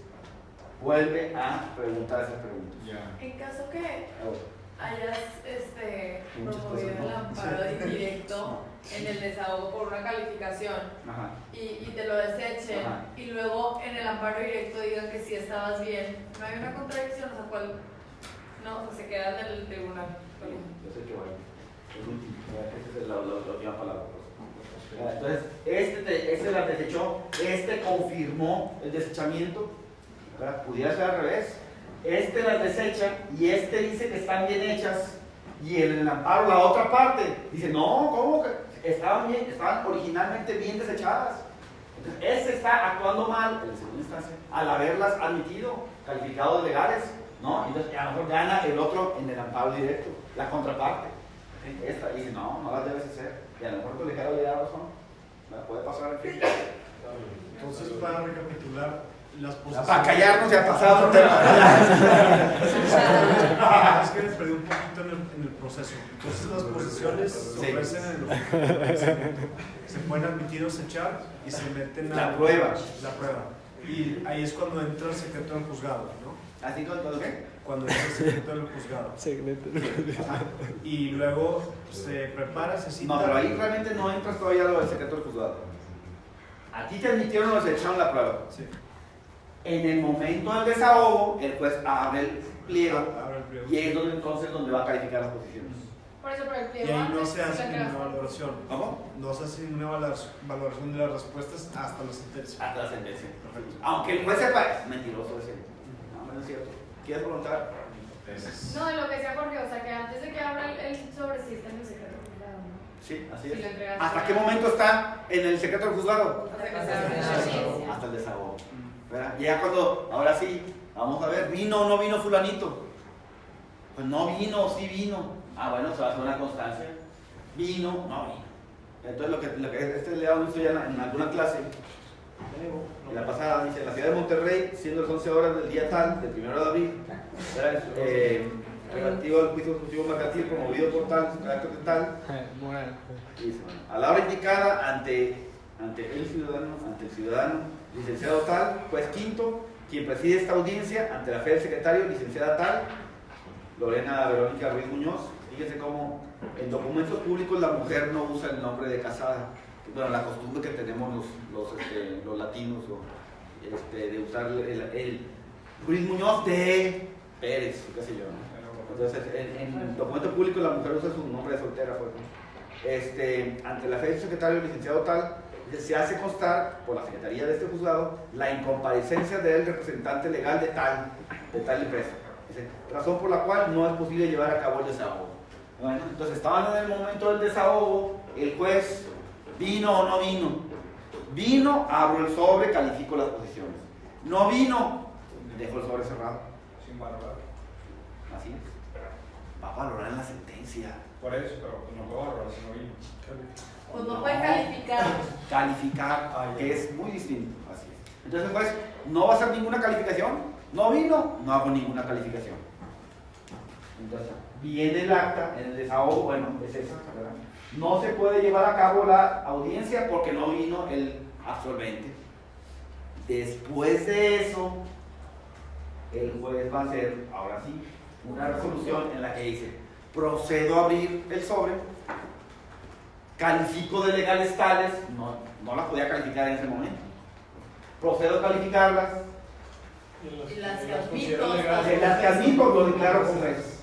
vuelve a preguntar esas preguntas. En caso que hayas promovido el amparo indirecto en el desahogo por una calificación y te lo desechen, y luego en el amparo directo digan que sí estabas bien, ¿no hay una contradicción? O sea, ¿cuál? No, o sea, se queda en el tribunal. Yo sé que vaya. El último, esa es la última palabra. Entonces, este la desechó, confirmó el desechamiento. Pudiera ser al revés. Las desecha y dice que están bien hechas, y en el amparo la otra parte dice, no, ¿cómo que estaban originalmente bien desechadas? Entonces, está actuando mal en segunda instancia al haberlas admitido, calificados legales, ¿no? Entonces, a lo mejor gana el otro en el amparo directo, la contraparte. Esta dice, no las debes hacer, y a lo mejor el colegiado le da razón, puede pasar en fin. Entonces, para recapitular, las posiciones. Para callarnos ya ha pasado otro tema. Es que me perdí un poquito en el proceso. Entonces, las posiciones se ofrecen en el se pueden admitir o desechar y se meten a la prueba. Y ahí es cuando entra el secreto del juzgado, ¿no? ¿Así cuando qué? Cuando entra el secreto del juzgado. Y luego se prepara, se cita. No, pero ahí realmente no entras todavía lo del secreto del juzgado. A ti te admitieron o desecharon la prueba. Sí. En el momento del desahogo, el juez abre el pliego, y es donde va a calificar las posiciones. Por eso, pero el Y pliego ahí no antes se hace la ninguna valoración. ¿Cómo? No se hace ninguna valoración de las respuestas hasta la sentencia. Hasta la sentencia. Aunque el juez sepa, es mentiroso ese. No es cierto. ¿Quieres preguntar? No, de lo que sea Jorge, o sea, que antes de que abra el sobre sí está en el secreto. Sí, así Si lo es. entregaste. ¿Hasta qué momento está en el secreto del juzgado? Hasta que se abra la audiencia. Hasta el desahogo. ¿Verdad? Ya cuando, ahora sí, vamos a ver, ¿vino o no vino fulanito? Pues no vino, sí vino. Bueno, se va a hacer una constancia. Vino, no vino. Entonces lo que le ha visto ya en alguna clase, en la pasada, dice, en la ciudad de Monterrey, siendo las 11 horas del día tal, del 1 de abril, relativo al juicio consultivo mercantil promovido por tal, su carácter de tal, dice, a la hora indicada ante el ciudadano, licenciado tal, juez quinto, quien preside esta audiencia, ante la fe del secretario, licenciada tal, Lorena Verónica Ruiz Muñoz. Fíjense cómo en documentos públicos la mujer no usa el nombre de casada. Bueno, la costumbre que tenemos los latinos de usar el Ruiz Muñoz de Pérez, qué sé yo, ¿no? Entonces, en documento público la mujer usa su nombre de soltera, pues, ¿no? Ante la fe del secretario licenciado tal, se hace constar por la secretaría de este juzgado la incomparecencia del representante legal de tal empresa. Razón por la cual no es posible llevar a cabo el desahogo. Bueno, entonces estaban en el momento del desahogo, el juez vino o no vino. Vino, abro el sobre, califico las posiciones. No vino, dejo el sobre cerrado. Sin valorar. Así es. Va a valorar en la sentencia. Por eso, pero no puedo valorar si no vino. Pues no puede calificar. Calificar, que es muy distinto. Así es. Entonces, pues, no va a hacer ninguna calificación. No vino, no hago ninguna calificación. Entonces, viene el acta, en el desahogo, bueno, es esa, ¿verdad? No se puede llevar a cabo la audiencia porque no vino el absolvente. Después de eso, el juez va a hacer, ahora sí, una resolución en la que dice: procedo a abrir el sobre, califico de legales tales, no las podía calificar en ese momento, procedo a calificarlas, Y las que admito lo declaro confeso.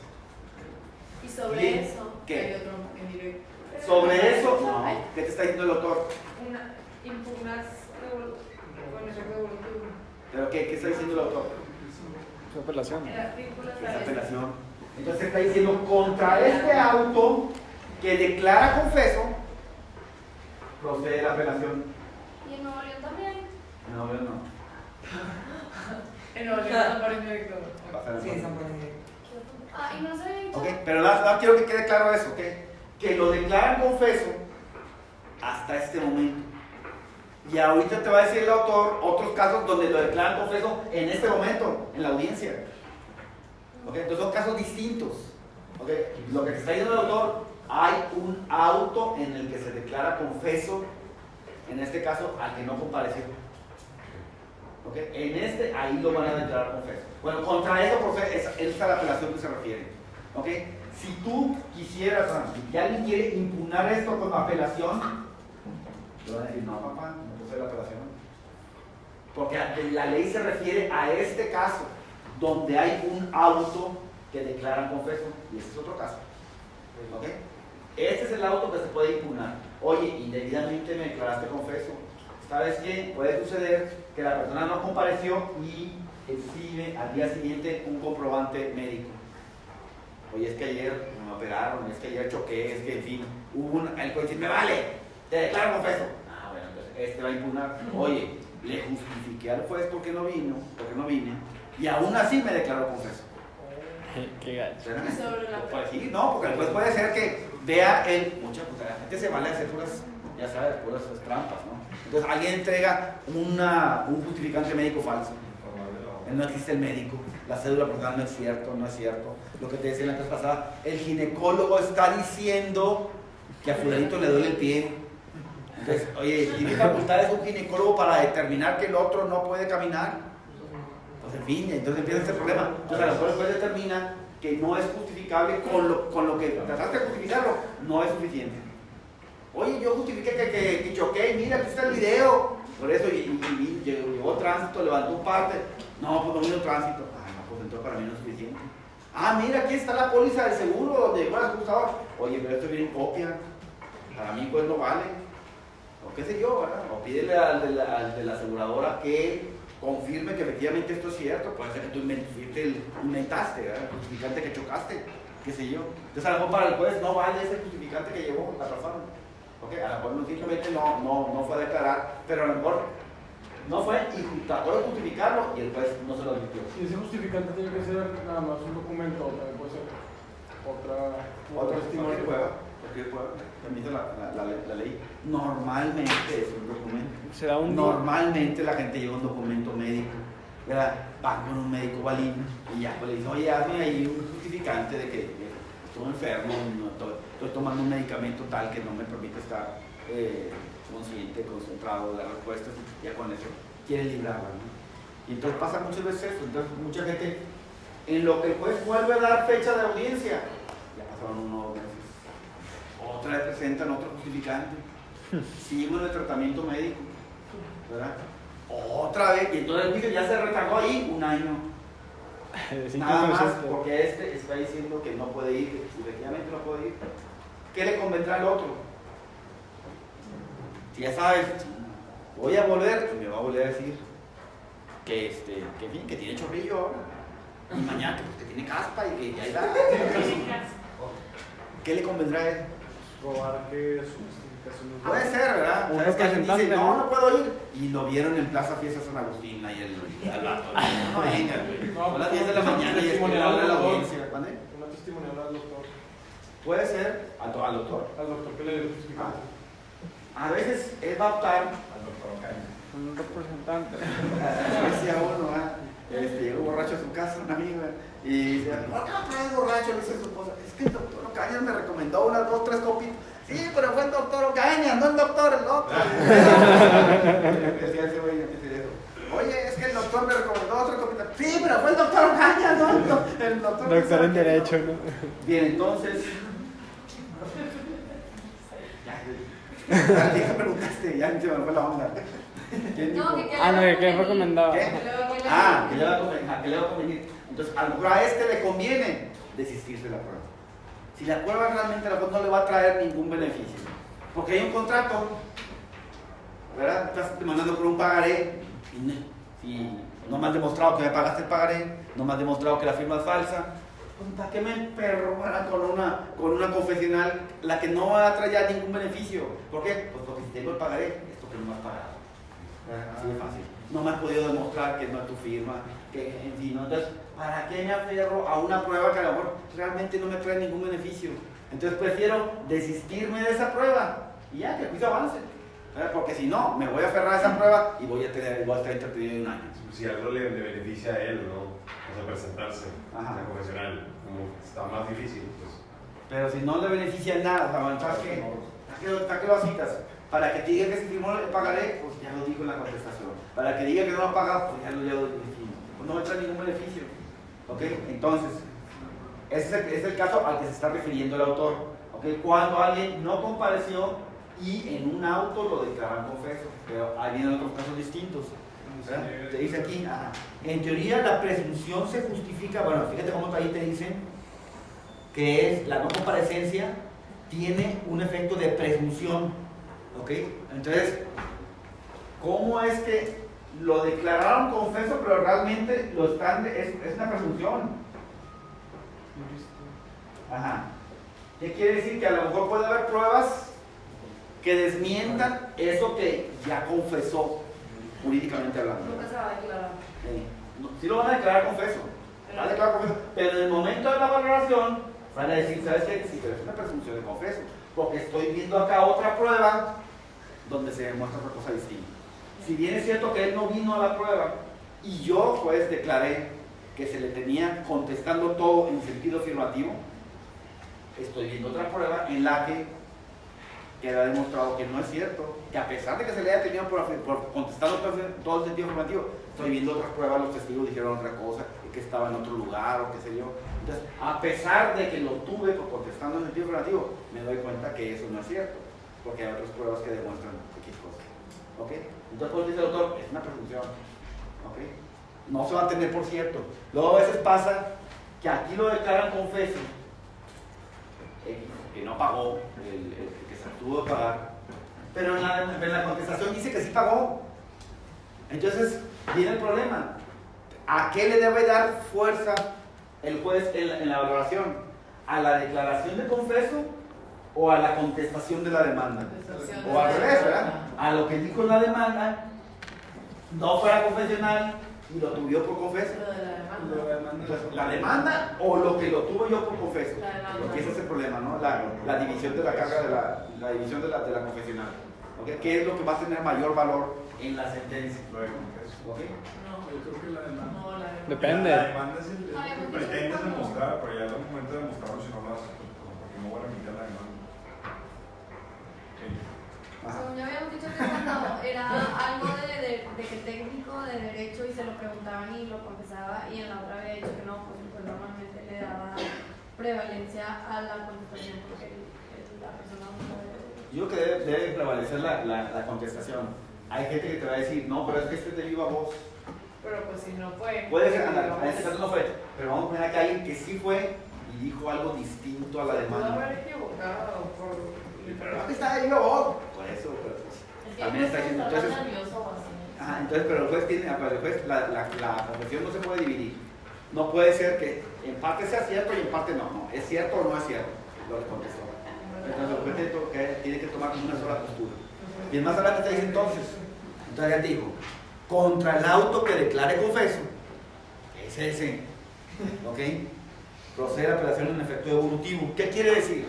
Y sobre eso, ¿qué? hay otro en directo. Sobre eso, no. ¿Qué te está diciendo el autor? Impugnas con efecto devolutivo. ¿Pero qué está diciendo el autor? Su apelación. Es apelación. Entonces está diciendo: contra este auto que declara confeso, procede la apelación. ¿Y en Nuevo León también? En Nuevo León no. En Nuevo León San Juan directo. Sí, San Juan directo. Ah, y no se Ok, pero no quiero que quede claro eso, ¿ok? Que lo declaran confeso hasta este momento. Y ahorita te va a decir el autor otros casos donde lo declaran confeso en este momento, en la audiencia. ¿Ok? Entonces son casos distintos. ¿Ok? Lo que te está diciendo el autor: hay un auto en el que se declara confeso, en este caso al que no compareció. ¿Ok? En este, ahí lo van a declarar confeso. Bueno, contra eso, esa es la apelación que se refiere. ¿Ok? Si tú quisieras, si alguien quiere impugnar esto como apelación, le van a decir: no, papá, no procede la apelación. Porque la ley se refiere a este caso, donde hay un auto que declaran confeso, y este es otro caso. ¿Ok? Este es el auto que se puede impugnar. Oye, indebidamente me declaraste confeso. ¿Sabes qué? Puede suceder que la persona no compareció y exhibe al día siguiente un comprobante médico. Oye, es que ayer me operaron, es que ayer choqué, es que en fin, el juez dice: me vale, te declaro confeso. Ah, bueno, entonces este va a impugnar. Oye, le justifiqué al juez porque no vine, y aún así me declaró confeso. Qué gacho. Pues sí, no, porque el juez puede ser que vea mucha puta, la gente se vale hacer puras, ya sabes, puras trampas, ¿no? Entonces alguien entrega un justificante médico falso. No existe el médico, la cédula personal no es cierto. Lo que te decía en la clase pasada, el ginecólogo está diciendo que a fulanito le duele el pie. Entonces, oye, ¿tiene facultades un ginecólogo para determinar que el otro no puede caminar? Pues en fin, entonces empieza este problema. Entonces a lo mejor el juez determina que no es justificable con lo que trataste de justificarlo, no es suficiente. Oye, yo justifiqué que choqué, mira, aquí está el video. Por eso llegó tránsito, levantó un parte. No, pues no vino tránsito. Ah, no, pues entonces para mí no es suficiente. Ah, mira, aquí está la póliza del seguro donde llegó el acusador. Oye, pero esto viene en copia. Para mí pues no vale. O qué sé yo, ¿verdad? O pídele al de la aseguradora que confirme que efectivamente esto es cierto. Puede ser que tú inventaste, ¿verdad? El justificante que chocaste, qué sé yo. Entonces a lo mejor para el juez no vale ese justificante que llevó la persona. Okay, a lo mejor no, simplemente no fue a declarar, pero a lo mejor no fue y trató de justificarlo y el juez no se lo admitió. Y ese justificante tiene que ser nada más un documento, también puede ser otro testimonio. Cualquier prueba, permite la ley. Normalmente es un documento. Normalmente la gente lleva un documento médico, ¿verdad? Va con un médico valino y ya pues le dice: oye, hazme ahí un justificante de que estoy enfermo, estoy tomando un medicamento tal que no me permite estar consciente, concentrado de las respuestas, y ya con eso quiere librarla, ¿no? Y entonces pasa muchas veces eso. Entonces mucha gente, en lo que el juez vuelve a dar fecha de audiencia, ya pasaron unos meses, otra vez presentan otro justificante, siguen el tratamiento médico, ¿verdad? Otra vez, y entonces el juicio ya se retardó ahí un año. Nada más porque este está diciendo que no puede ir, efectivamente no puede ir. ¿Qué le convendrá al otro? Si ya sabes, voy a volver, y me va a volver a decir que tiene chorrillo ahora, y mañana que tiene caspa y que ya irá. ¿qué le convendrá a él? Probar que su justificación es Puede ser, ¿verdad? Un ¿Sabes que alguien dice, representante, no, ¿no? no puedo ir? Y lo vieron en Plaza Fiesta San Agustín, ahí el vato. No, venga, güey. Son las 10 de la mañana y es que le habla la audiencia. ¿Vale? Una testimonial al doctor. Puede ser al doctor. Al doctor que le dio justificación. A veces él va a optar. Al doctor Ocaña. Un representante. Decía uno, llegó borracho a su casa, una amiga, y decía, ¿por qué no traes borracho? Le dice a su esposa, es que el doctor Ocaña me recomendó unas 2, 3 copitas. Sí, pero fue el doctor Ocaña, no el doctor, el otro. Decía ese güey, oye, es que el doctor me recomendó otra copita. Sí, pero fue el doctor Ocaña, no el doctor. Doctor en Derecho, ¿no? Bien, entonces. Ya, ¿qué preguntaste? Ya se me fue la onda. No, que ¿qué recomendaba? ¿Qué? Que le va a convenir. Entonces, a lo mejor a este le conviene desistirse de la prueba. Si la prueba realmente no le va a traer ningún beneficio. Porque hay un contrato, ¿verdad? Estás demandando por un pagaré y no me has demostrado que me pagaste el pagaré, no me has demostrado que la firma es falsa. ¿Para qué me emperro con una confesional la que no va a traer ningún beneficio? ¿Por qué? Pues porque si tengo el pagaré, esto que no me has pagado. Así de fácil. No me has podido demostrar que no es tu firma, que en fin, ¿no? Entonces, ¿para qué me aferro a una prueba que a lo mejor realmente no me trae ningún beneficio? Entonces prefiero desistirme de esa prueba y ya, que el juicio avance. Porque si no, me voy a aferrar a esa prueba y voy a estar interpretado en un año. Si algo le beneficia a él, ¿no? O sea, presentarse a la confesional, como está más difícil, pues. Pero si no le beneficia en nada, ¿para qué? ¿Para qué lo citas? Para que te diga que se firmó el pagaré, pues ya lo dijo en la contestación. Para que diga que no lo ha pagado, pues ya lo dijo. Pues no me trae ningún beneficio. ¿Ok? Entonces, ese es el caso al que se está refiriendo el autor. ¿Ok? Cuando alguien no compareció y en un auto lo declaran confeso. Pero ahí vienen otros casos distintos. Te dice aquí, en teoría la presunción se justifica, bueno, fíjate cómo ahí te dicen que es la no comparecencia tiene un efecto de presunción, ¿ok? Entonces, ¿cómo es que lo declararon confeso pero realmente lo están, es una presunción? ¿Qué quiere decir? Que a lo mejor puede haber pruebas que desmientan eso que ya confesó jurídicamente hablando. Nunca se va a declarar. Sí lo van a declarar confeso. Pero en el momento de la valoración van a decir, ¿sabes qué? Sí, pero es una presunción de confeso. Porque estoy viendo acá otra prueba donde se demuestra otra cosa distinta. Si bien es cierto que él no vino a la prueba y yo pues declaré que se le tenía contestando todo en sentido afirmativo, estoy viendo otra prueba en la que queda demostrado que no es cierto, que a pesar de que se le haya tenido por contestando todo el sentido afirmativo, estoy viendo otras pruebas, los testigos dijeron otra cosa, que estaba en otro lugar o qué sé yo. Entonces, a pesar de que lo tuve por contestando en sentido afirmativo, me doy cuenta que eso no es cierto, porque hay otras pruebas que demuestran X cosas. ¿Ok? Entonces, pues dice el autor, es una presunción. ¿Ok? No se va a tener por cierto. Luego a veces pasa que aquí lo declaran confeso, que no pagó, el que se abstuvo de pagar, pero en la contestación dice que sí pagó. Entonces viene el problema. ¿A qué le debe dar fuerza el juez en la valoración? ¿A la declaración de confeso o a la contestación de la demanda? O al revés, ¿verdad? A lo que dijo la demanda, no fuera confesional y lo tuvo por confeso. Entonces, la demanda o lo que lo tuvo yo por confeso. Porque ese es el problema, ¿no? La división de la carga, la división de la confesional. ¿Okay? ¿Qué es lo que va a tener mayor valor en la sentencia? ¿Okay? No, yo creo que la demanda. No, la demanda. Depende. La demanda es el que pretendes demostrar, pero ya es el momento de demostrarlo si no lo haces, porque no voy a remitir la demanda. Según ya habíamos dicho que cuando era algo de que técnico de derecho y se lo preguntaban y lo confesaba, y en la otra había dicho que no, pues normalmente le daba prevalencia a la contestación porque la persona no sabe. Yo creo que debe prevalecer la contestación. Hay gente que te va a decir, no, pero es que este te viva voz. Pero pues si no fue. Puede ser, en este caso no fue, pero vamos a poner acá a alguien que sí fue y dijo algo distinto a la demanda. Pudo haber equivocado por. Pero no que está ahí viva voz. Por eso, pero pues, Es que también está diciendo. Entonces, nervioso o así. entonces, pero el juez tiene, la confesión no se puede dividir. No puede ser que en parte sea cierto y en parte no. No, es cierto o no es cierto. lo que contestó. Entonces el juez tiene que tomar una sola postura. Y más adelante te dice entonces ya dijo, contra el auto que declare confeso, es ese, ¿ok? Procede la apelación en efecto evolutivo. ¿Qué quiere decir?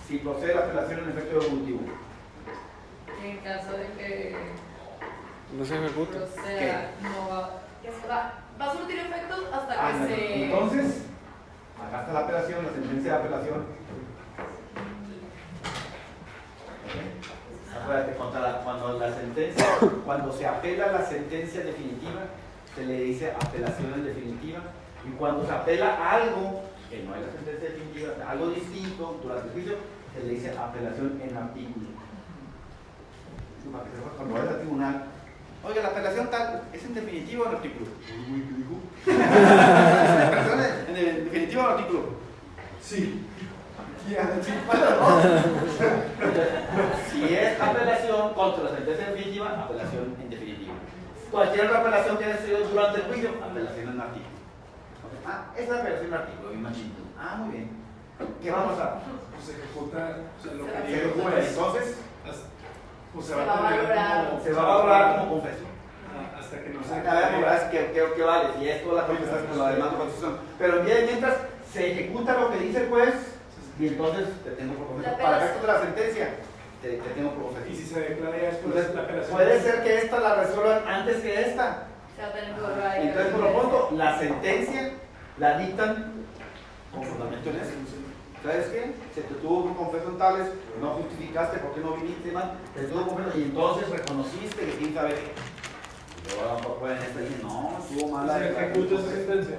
Si procede la apelación en efecto evolutivo. En caso de que no se ejecuta. Proceda, no va a surtir efectos hasta que se... Entonces, acá está la apelación, la sentencia de apelación. Acuérdate, cuando se apela la sentencia definitiva, se le dice apelación en definitiva. Y cuando se apela a algo que no es la sentencia definitiva, algo distinto durante el juicio, se le dice apelación en artículo. Cuando vayas al tribunal, oye, la apelación tal, ¿es en definitiva o en artículo? Uy, ¿qué dijo? ¿La apelación en definitiva o en artículo? Sí. Si es apelación contra la sentencia definitiva, apelación en definitiva. Cualquier otra apelación que haya sido durante el juicio, apelación en artículo. Okay. Ah, esa es la apelación en artículo, bien machito. Ah, muy bien. ¿Qué va a pasar? Pues se ejecuta, o sea, lo que dice el juez. Entonces, pues se va a valorar como confesión. Hasta que no se que vale, si esto la contestas con la demanda de constitución. Pero mientras se ejecuta lo que dice el juez, y entonces te tengo por confesión. Para efectos de la sentencia, te tengo por confesión. Y si se declara ya después la apelación. Puede ser que esta la resuelvan antes que esta. Entonces, por lo pronto, la sentencia la dictan con fundamento en eso. ¿Sabes qué? Se te tuvo por confeso en tales, no justificaste por qué no viniste, man, te tuvo por confeso, y entonces reconociste que quién sabe qué. Yo a lo mejor pueden estar diciendo, no, estuvo mal la... ¿Se ejecuta esa sentencia?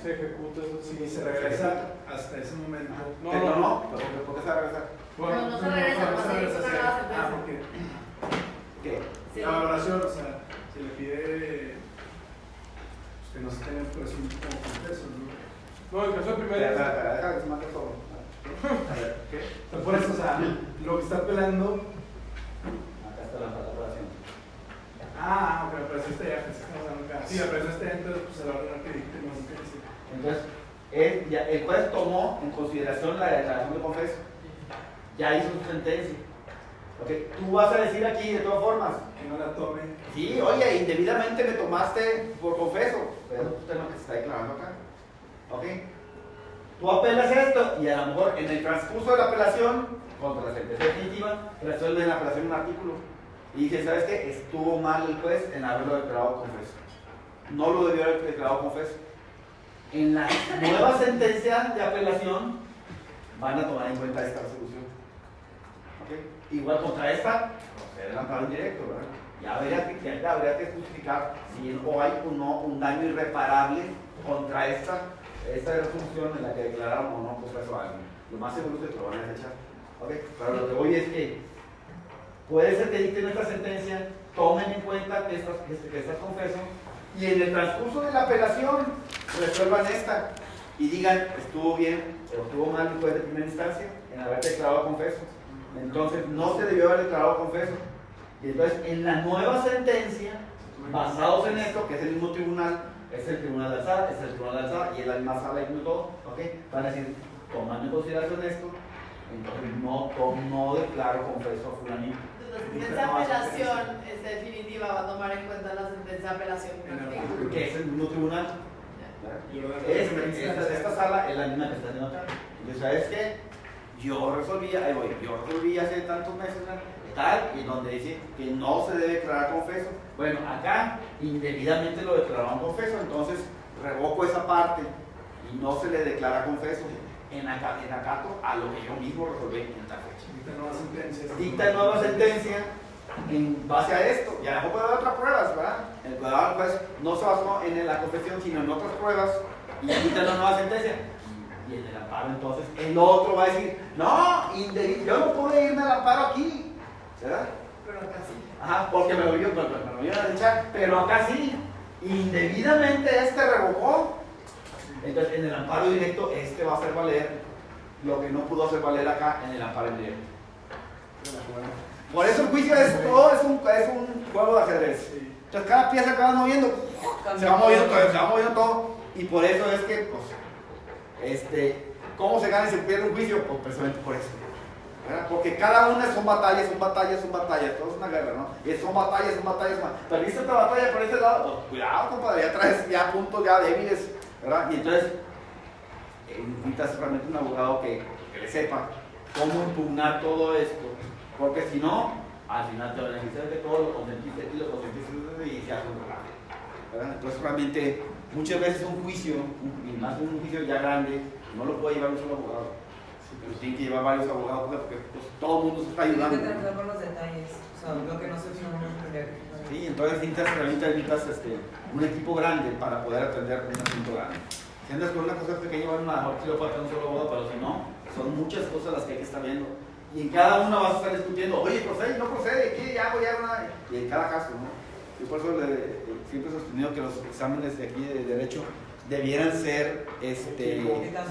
Se ejecuta esa sentencia. Sí, se regresa hasta ese momento. No, ¿por qué se va a regresar? Bueno, no se regresa, no se hizo una nueva sentencia. ¿por qué? ¿Qué? Sí. La valoración, o sea, se le pide pues, que no se tenga como confeso, ¿no? No, en caso de primera... Deja que se mate todo. ¿Qué? Por eso, o sea, lo que está apelando... Acá está la valoración. Ah, ok, pero este ya, sí, pero este entonces pues, se va a ordenar que dicte más que decir. Entonces, el juez tomó en consideración la declaración de confeso. Ya hizo su sentencia. Okay. Tú vas a decir aquí, de todas formas, que no la tome. Sí, oye, indebidamente me tomaste por confeso. Pero es usted lo que se está declarando acá. ¿Ok? Tú apelas esto y a lo mejor en el transcurso de la apelación contra la sentencia definitiva resuelven la apelación en un artículo. Y dije, ¿sabes qué? Estuvo mal el juez en haberlo declarado confeso. No lo debió haber declarado confeso. En la nueva sentencia de apelación van a tomar en cuenta esta resolución. ¿Okay? Igual contra esta, procede el amparo indirecto, ¿verdad? Ya habría que justificar si hay o no un daño irreparable contra esta resolución en la que declararon o no confeso a alguien. Lo más seguro es que te lo van a desechar. ¿Okay? Pero lo que voy es que puede ser que dicten esta sentencia, tomen en cuenta que estás confeso y en el transcurso de la apelación resuelvan esta y digan estuvo bien o estuvo mal el juez de primera instancia en haber declarado confeso. Entonces no se debió haber declarado confeso. Y entonces en la nueva sentencia, basados en esto, que es el mismo tribunal, es el tribunal de alzada, es el tribunal de alzada y es la misma sala y todo, ¿okay? Van a decir, tomando en consideración esto, entonces no declaro confeso a fulanito. Esa apelación definitiva va a tomar en cuenta la sentencia de apelación. Que es el mismo tribunal. Esta sala es la misma que está haciendo acá. Entonces, ¿sabes qué? Yo resolví hace tantos meses tal, y donde dice que no se debe declarar confeso. Bueno, acá indebidamente lo declararon confeso, entonces revoco esa parte y no se le declara confeso en acato a lo que yo mismo resolví en tal fecha. Dicta nueva sentencia en base a esto. Y a lo mejor puede haber otras pruebas, ¿verdad? El cuidado pues no se basó en la confesión, sino en otras pruebas y dicta una nueva sentencia. Y en el amparo entonces el otro va a decir, no, yo no pude irme al amparo aquí, ¿verdad? Pero acá sí. Ajá, porque me lo iban a echar, pero acá sí, indebidamente revocó. Entonces en el amparo directo va a hacer valer lo que no pudo hacer valer acá en el amparo indirecto. Por eso el juicio es un juego de ajedrez. Entonces cada pieza que vas moviendo, se va moviendo todo, y por eso es que pues, ¿Cómo se gana y se pierde un juicio? Pues precisamente por eso. ¿Verdad? Porque cada una son batallas, todo es una guerra, ¿no? Y son batallas. Perdiste otra batalla por este lado, pues, cuidado, compadre, ya traes ya puntos ya débiles, ¿verdad? Y entonces, necesitas realmente un abogado que le sepa cómo impugnar todo esto, porque si no, al final te beneficias de todo, lo consentiste y se hace un relajo, ¿verdad? Entonces, realmente, muchas veces un juicio, y más un juicio ya grande, no lo puede llevar un solo abogado. Pero tienen que llevar varios abogados porque pues, todo el mundo se está ayudando. Hay que tratar con los detalles, o sea, lo que no se no entender. Sí, entonces necesitas un equipo grande para poder atender un asunto grande. Si andas con una cosa pequeña, bueno, a lo mejor sí lo falta un solo abogado, pero si no, son muchas cosas las que hay que estar viendo. Y en cada una vas a estar discutiendo, oye, procede, no procede, ¿qué hago? Ya nada. Y en cada caso, ¿no? Yo por eso siempre he sostenido que los exámenes de aquí de Derecho debieran ser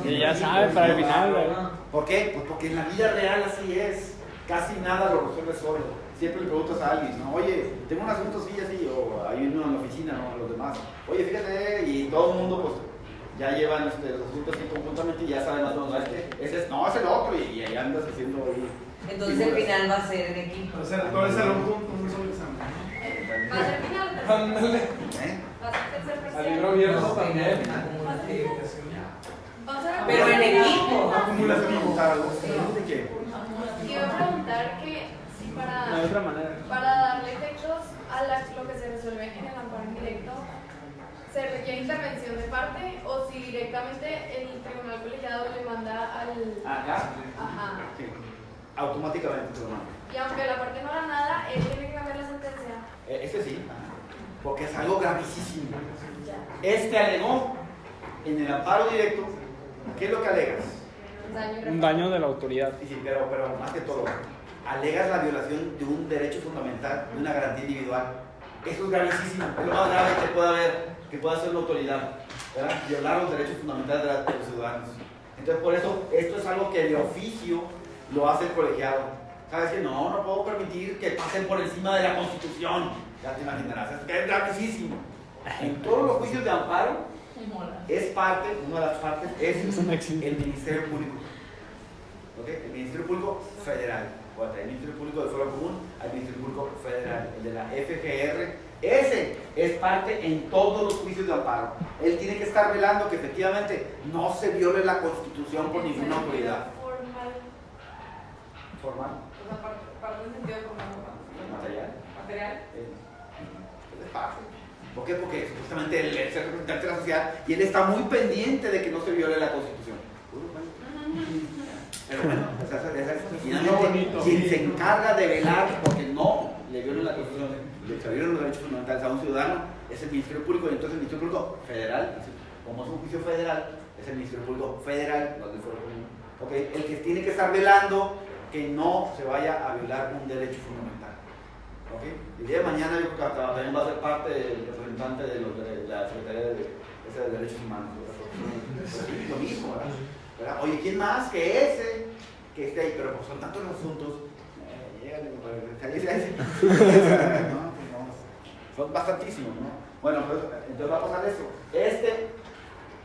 y ya sabe para el final, ¿verdad? ¿Por qué? Pues porque en la vida real así es, casi nada lo resuelve solo. Siempre le preguntas a alguien, ¿no? Oye, tengo un asunto así, o hay uno en la oficina, ¿no? Los demás, oye, fíjate, y todo el mundo pues ya llevan los asuntos así conjuntamente y ya saben más o menos, ese es el otro, y ahí andas haciendo ahí. Entonces el final va a ser en equipo. O sea, todo es un punto, un solo examen. Va a ser final. Ándale. Va a ser tercer Al parcial. libro abierto también. Pero en equipo. Acumulativo. ¿De qué? Quiero preguntar que si De otra manera. para darle efectos a lo que se resuelve en el amparo indirecto, ¿se requiere intervención de parte o si directamente el tribunal colegiado le manda al... Acá. Ajá. Sí. Automáticamente te lo manda. Y aunque la parte no haga nada, él tiene que cambiar la sentencia. Este sí, porque es algo gravísimo. Ya. Alegó en el amparo directo, ¿qué es lo que alegas? Un daño de la autoridad. Sí, pero más que todo, alegas la violación de un derecho fundamental, de una garantía individual. Eso es gravísimo, es lo más grave que puede haber, que pueda hacer la autoridad, ¿verdad? Violar los derechos fundamentales de los ciudadanos. Entonces, por eso, esto es algo que de oficio lo hace el colegiado. ¿Sabes que no puedo permitir que pasen por encima de la Constitución? Ya te imaginarás, es gravísimo. En todos los juicios de amparo, es parte, una de las partes es el Ministerio Público. ¿Okay? El Ministerio Público Federal. El Ministerio Público de Fuero Común, el Ministerio Público Federal, el de la FGR. Ese es parte en todos los juicios de amparo. Él tiene que estar velando que efectivamente no se viole la Constitución por ninguna autoridad. ¿Formal? O sea, parte en sentido formal. ¿Material? ¿Material? Es parte. ¿Por qué? Porque supuestamente él es el representante de la sociedad y él está muy pendiente de que no se viole la Constitución. Pero bueno, finalmente quien se encarga de velar porque no le violen la Constitución, le violen los derechos fundamentales a un ciudadano, es el Ministerio Público, y entonces el Ministerio Público Federal, como es un juicio federal, es el Ministerio Público Federal, no es del Fuero Común. Okay, el que tiene que estar velando que no se vaya a violar un derecho fundamental. ¿Okay? El día de mañana yo creo que también va a ser parte del representante de la Secretaría de Derechos Humanos. Lo mismo, ¿verdad? Oye, ¿quién más que ese que esté ahí? Pero pues son tantos los asuntos. Son bastantísimos, ¿no? Bueno, pues, entonces va a pasar eso.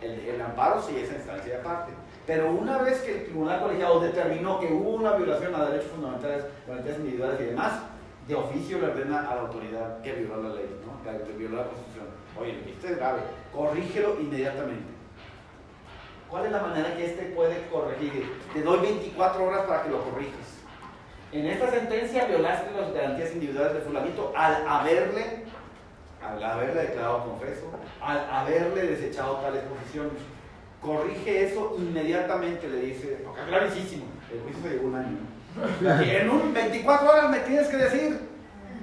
El amparo sí es en instancia aparte. Pero una vez que el tribunal colegiado determinó que hubo una violación a derechos fundamentales, garantías individuales y demás, de oficio le ordena a la autoridad que violó la ley, ¿no? Que violó la Constitución. Oye, lo que hiciste es grave, corrígelo inmediatamente. ¿Cuál es la manera que puede corregir? Te doy 24 horas para que lo corrijas. En esta sentencia violaste las garantías individuales de fulanito al haberle declarado confeso, al haberle desechado tales posiciones. Corrige eso inmediatamente, le dice, porque es gravísimo, el juicio se llevó un año. Y en 24 horas me tienes que decir,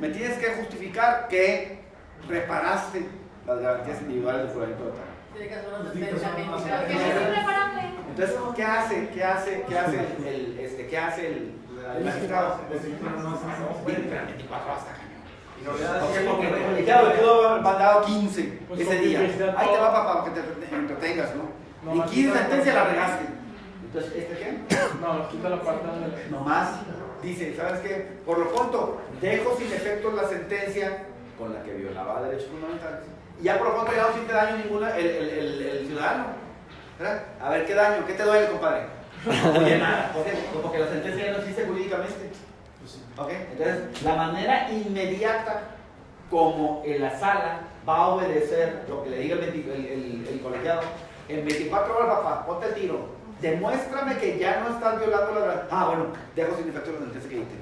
me tienes que justificar que reparaste las garantías individuales de fulanito de tal. Tiene que hacer una sentencia médica. Porque no es irreparable. Entonces, ¿qué hace el magistrado? 24 horas hasta cañón. Porque el colegiado le quedó mandado 15 ese día. Ahí te va para que te entretengas, ¿no? En 15 sentencias la regaste. Entonces, ¿qué? No, quita la parte de... Nomás dice, ¿sabes qué? Por lo pronto, dejo sin efecto la sentencia con la que violaba derechos fundamentales. Y ya por lo pronto ya no siente daño ninguna el ciudadano. ¿verdad? A ver, ¿qué daño? ¿Qué te duele, compadre? No oye nada, porque la sentencia no existe jurídicamente. ¿Ok? Entonces, la manera inmediata como en la sala va a obedecer lo que le diga el colegiado, en 24 horas, papá, ponte el tiro. Demuéstrame que ya no estás violando la verdad. Ah, bueno, dejo sin efecto la sentencia que diste.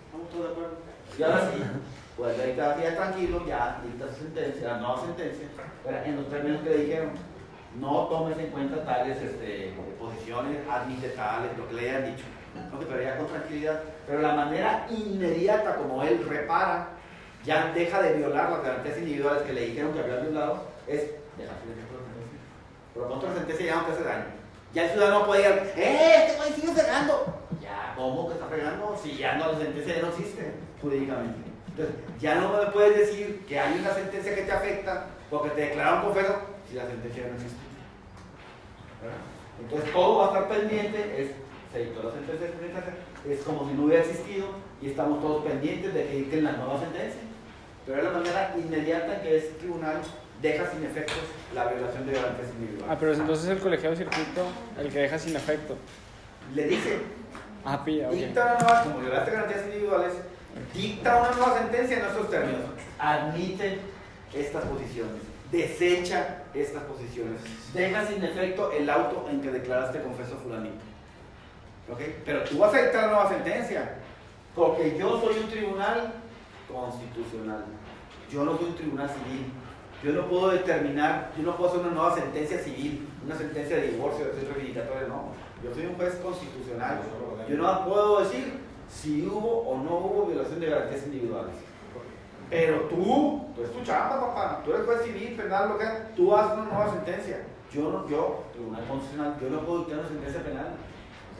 ¿Estamos todos de acuerdo? Y ahora sí, pues ahí está ya tranquilo, ya dicta su sentencia, la nueva sentencia, en los términos que le dijeron. No tomes en cuenta tales posiciones, admite tales, lo que le hayan dicho. Okay, pero ya con tranquilidad. Pero la manera inmediata como él repara, ya deja de violar las garantías individuales que le dijeron que había violado, es dejar sin efecto la sentencia. Pero contra la sentencia ya no te hace daño. Ya el ciudadano puede decir, este güey sigue fregando. Ya, ¿cómo que está fregando? Si ya no, la sentencia ya no existe jurídicamente. Entonces, ya no me puedes decir que hay una sentencia que te afecta porque te declararon confeso si la sentencia ya no existe. Entonces, todo va a estar pendiente, se dictó la sentencia de penitencia, es como si no hubiera existido y estamos todos pendientes de que dicten la nueva sentencia. Pero es la manera inmediata en que ese tribunal deja sin efectos la violación de garantías individuales. Ah, pero entonces el colegiado de circuito, el que deja sin efecto. Le dice, pilla, okay. Dicta una nueva, como violaste garantías individuales, dicta una nueva sentencia en estos términos. Admite estas posiciones, desecha estas posiciones, deja sin efecto el auto en que declaraste confeso fulanito. ¿Okay? Pero tú vas a dictar una nueva sentencia, porque yo soy un tribunal constitucional, yo no soy un tribunal civil. Yo no puedo determinar, yo no puedo hacer una nueva sentencia civil, una sentencia de divorcio, de centro rehabilitatorio, no. Yo soy un juez constitucional. Yo no puedo decir si hubo o no hubo violación de garantías individuales. Pero tú es tu chamba, papá. Tú eres juez civil, penal, lo que sea. Tú haces una nueva sentencia. Yo, tribunal constitucional, yo no puedo dictar una sentencia penal,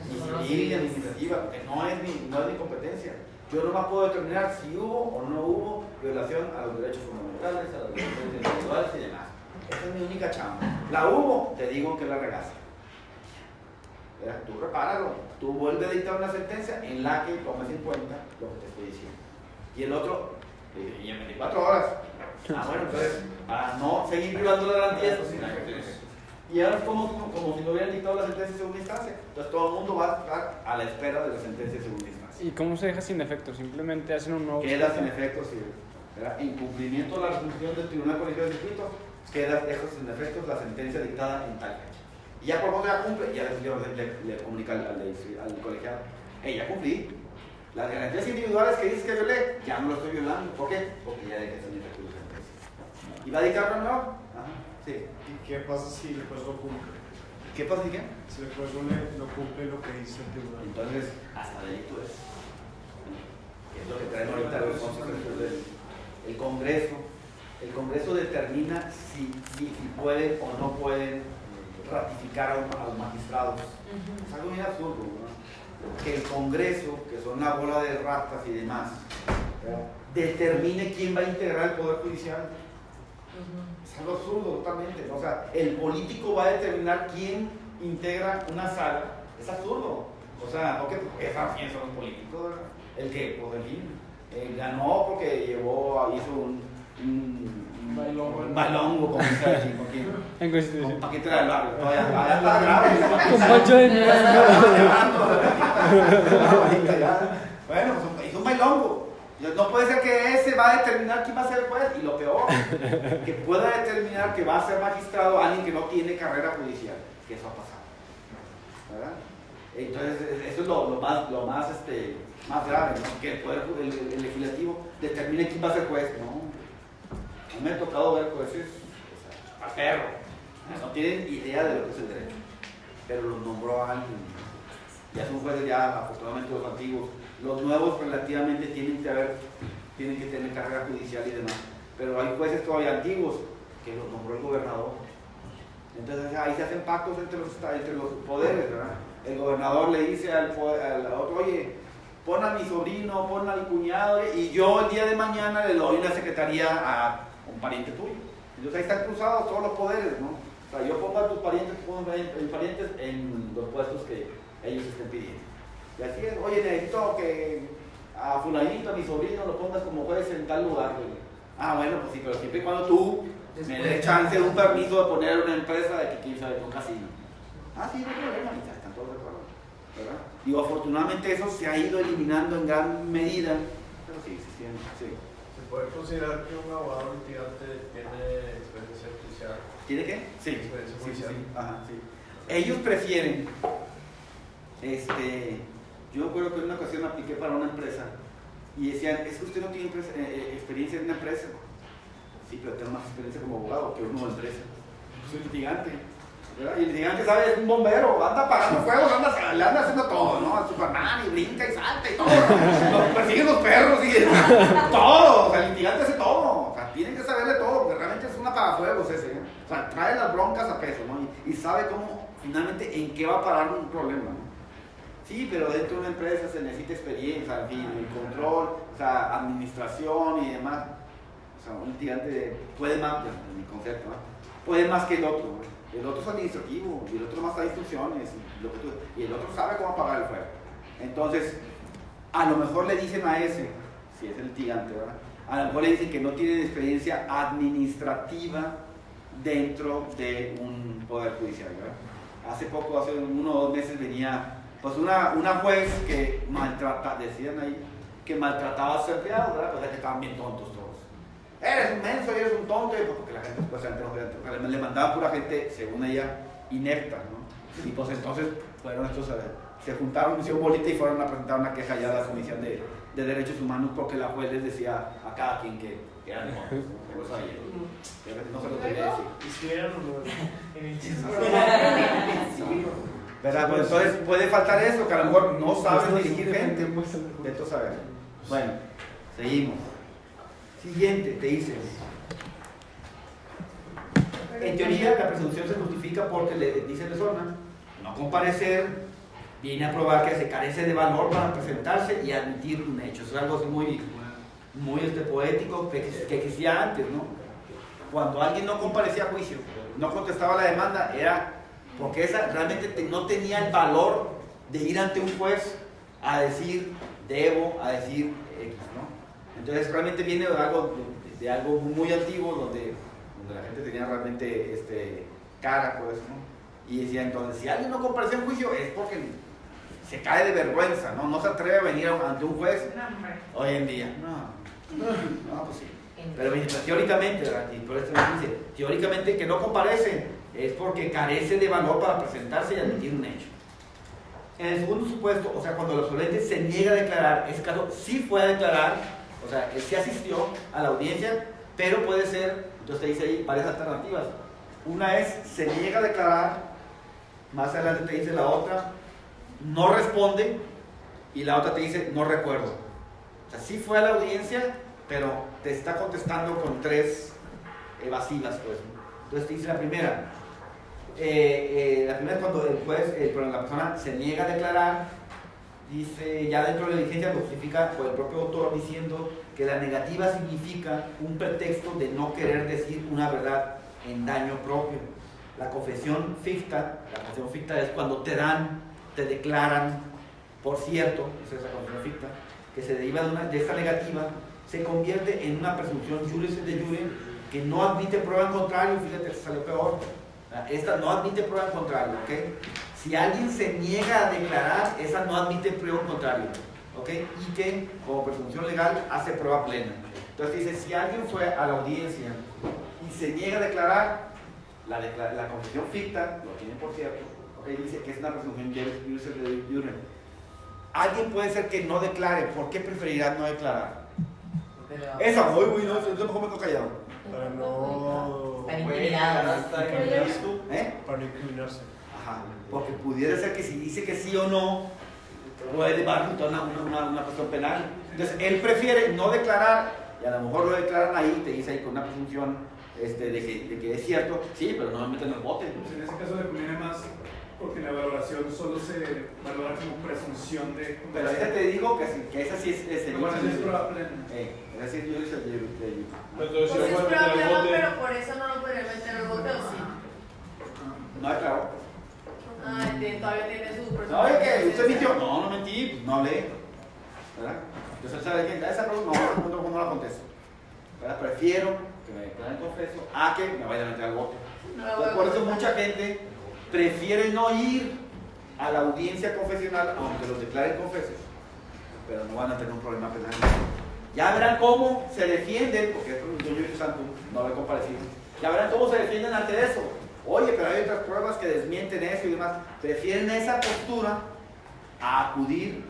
ni civil, ni administrativa, porque no es mi competencia. Yo no más puedo determinar si hubo o no hubo violación a los derechos fundamentales, a los derechos individuales y demás. Esa es mi única chamba. La hubo, te digo que la regaste. Tú repáralo, tú vuelves a dictar una sentencia en la que tomes en cuenta lo que te estoy diciendo. Y el otro, y en 24 horas. Bueno, entonces, para no seguir violando las garantías, y ahora es como si no hubieran dictado la sentencia de segunda instancia. Entonces todo el mundo va a estar a la espera de la sentencia de segunda instancia. ¿Y cómo se deja sin efecto? Simplemente hacen un nuevo... Queda sin efecto, sí. En cumplimiento de la resolución del Tribunal Colegiado de Circuito, deja sin efecto la sentencia dictada en tal fecha. Y ya por cuando ya cumple, ya le comunica al colegiado, ya cumplí. Las garantías individuales que dices que violé, ya no lo estoy violando. ¿Por qué? Porque ya dejé sin efecto la sentencia. ¿Y va a dictar una nueva? Sí. ¿Y qué pasa si el juez no cumple? ¿Qué pasa si qué? Si el juez no cumple lo que dice el tribunal. Entonces, hasta delito es. Es lo que traen ahorita los consejeros del Congreso. El Congreso determina si pueden o no pueden ratificar a los magistrados. Es algo bien absurdo, ¿no? Que el Congreso, que son una bola de ratas y demás, determine quién va a integrar el Poder Judicial. Es algo absurdo totalmente. O sea, el político va a determinar quién integra una sala. Es absurdo. O sea, ¿por qué? Porque ¿quién son los políticos? ¿Verdad? El que, pues en fin, ganó porque hizo un bailongo, como dice aquí, en Constitución. Con Paquita del Barrio. Todavía está grave. Con Pancho de Nieve. Bueno, pues hizo un bailongo. No puede ser que ese va a determinar quién va a ser el juez. Y lo peor, que pueda determinar que va a ser magistrado alguien que no tiene carrera judicial. Que eso ha pasado. ¿Verdad? Entonces, eso es lo más grave, ¿no? Que el legislativo determine quién va a ser juez, ¿no? A mí me ha tocado ver jueces a perro, no tienen idea de lo que es el derecho, pero los nombró a alguien. Ya son jueces, ya afortunadamente los antiguos. Los nuevos relativamente tienen que tener carrera judicial y demás, pero hay jueces todavía antiguos que los nombró el gobernador. Entonces ahí se hacen pactos entre los poderes, ¿verdad? El gobernador le dice al otro, oye, pon a mi sobrino, pon a mi cuñado, y yo el día de mañana le doy una secretaría a un pariente tuyo. Entonces ahí están cruzados todos los poderes, ¿no? O sea, yo pongo a tus parientes, en los puestos que ellos estén pidiendo. Y así es, oye, necesito que a fulanito, a mi sobrino, lo pongas como juez en tal lugar. Bueno, pues sí, pero siempre y cuando tú me dé chance de un permiso de poner una empresa de que quién sabe un casino. Ah, sí, no hay problema, ya están todos de acuerdo, ¿verdad? Digo, afortunadamente eso se ha ido eliminando en gran medida, pero sí existiendo, sí. ¿Se puede considerar que un abogado litigante tiene experiencia judicial? ¿Tiene qué? Sí. Experiencia judicial. Sí. Ajá, sí. Ellos prefieren, yo recuerdo que en una ocasión apliqué para una empresa y decían, es que usted no tiene experiencia en una empresa. Sí, pero tengo más experiencia como abogado que uno de empresa. Soy litigante, ¿verdad? Y el litigante, ¿sabes? Es un bombero, anda apagando fuegos, le anda haciendo todo, ¿no? A Superman y brinca y salta y todo. Los persiguen los perros y todo. O sea, el litigante hace todo. O sea, tienen que saberle todo, porque realmente es un apagafuegos ese, ¿eh? O sea, trae las broncas a peso, ¿no? Y sabe cómo, finalmente, en qué va a parar un problema, ¿no? Sí, pero dentro de una empresa se necesita experiencia, en fin, el control, o sea, administración y demás. O sea, un litigante puede más, en mi concepto, ¿no? Puede más que el otro, ¿no? El otro es administrativo y el otro más da instrucciones y el otro sabe cómo apagar el fuego. Entonces, a lo mejor le dicen a ese, si es el litigante, ¿verdad? A lo mejor le dicen que no tienen experiencia administrativa dentro de un poder judicial, ¿verdad? Hace poco, hace 1 o 2 meses venía pues una juez que decían ahí, que maltrataba a sus empleados, ¿verdad? Pues que estaban bien tontos todos. Eres un menso, eres un tonto, porque la gente pues le mandaban pura gente, según ella, inepta, ¿no? Y pues entonces fueron estos, se juntaron, hicieron bolita y fueron a presentar una queja ya a la Comisión de Derechos Humanos porque la juez les decía a cada quien que eran tontos. No se lo quería decir. ¿Y si eran ¿Verdad? Pues entonces puede faltar eso, que a lo mejor no sabes dirigir gente. De esto saber. Bueno, seguimos. Siguiente, te dice. En teoría, la presunción se justifica porque le dice persona, no comparecer, viene a probar que se carece de valor para presentarse y admitir un hecho. Eso es algo muy poético que existía antes, ¿no? Cuando alguien no comparecía a juicio, no contestaba la demanda, era porque esa realmente no tenía el valor de ir ante un juez a decir debo, a decir X, ¿no? Entonces realmente viene de algo muy antiguo donde la gente tenía realmente cara, pues, ¿no? Y decía entonces, si alguien no compareció en juicio es porque se cae de vergüenza, ¿no? No se atreve a venir ante un juez hoy en día. No, pues sí. Pero teóricamente, ¿verdad? Y por eso dice, teóricamente que no comparece es porque carece de valor para presentarse y admitir un hecho. En el segundo supuesto, o sea, cuando el absolvente se niega a declarar, ese caso sí fue a declarar, o sea, él sí asistió a la audiencia, pero puede ser, entonces te dice ahí varias alternativas. Una es, se niega a declarar, más adelante te dice la otra, no responde, y la otra te dice, no recuerdo. O sea, sí fue a la audiencia, pero te está contestando con 3 evasivas, pues. Entonces te dice la primera es cuando el juez, la persona se niega a declarar, dice, ya dentro de la diligencia lo justifica por el propio autor diciendo que la negativa significa un pretexto de no querer decir una verdad en daño propio. La confesión ficta es cuando te declaran, por cierto, esa es la confesión ficta, que se deriva de esta negativa, se convierte en una presunción juris de jure que no admite prueba en contrario. Fíjate, salió peor. Esta no admite prueba en contrario, ¿ok? Si alguien se niega a declarar, esa no admite prueba en contrario, ¿ok? Y que, como presunción legal, hace prueba plena. Entonces dice, si alguien fue a la audiencia y se niega a declarar, la confesión ficta, lo tiene por cierto, ¿ok? Dice que es una presunción juris de jure. Alguien puede ser que no declare. ¿Por qué preferirá no declarar? Esa, no, yo mejor me quedo callado. Para no... Están intimidados. Para no incriminarse. Ajá, porque pudiera ser que si dice que sí o no, puede llevar una cuestión penal. Entonces, él prefiere no declarar, y a lo mejor lo declaran ahí, te dice ahí con una presunción de que es cierto, sí, pero no lo meten en el bote. Pues en ese caso le conviene más, porque la valoración solo se valora como presunción de... Pero ahorita te digo que esa sí es bueno, es prueba plena. Es decir, yo hice el pues es prueba plena, pero por eso no lo podría meter en el bote, ¿o sí? No, claro. Todavía tiene su presunción. No, ¿qué? ¿Usted mintió? No mentí, no lee. ¿Verdad? Entonces, ¿sabe quién? Esa pregunta no la contesto. ¿Verdad? Prefiero que que me declaren confeso a que me vayan a meter al bote. No, por eso mucha gente prefiere no ir a la audiencia confesional aunque los declaren confesos, pero no van a tener un problema penal. Ya verán cómo se defienden, porque yo santo no haber comparecido, ya verán cómo se defienden ante eso. Oye, pero hay otras pruebas que desmienten eso y demás. Prefieren esa postura a acudir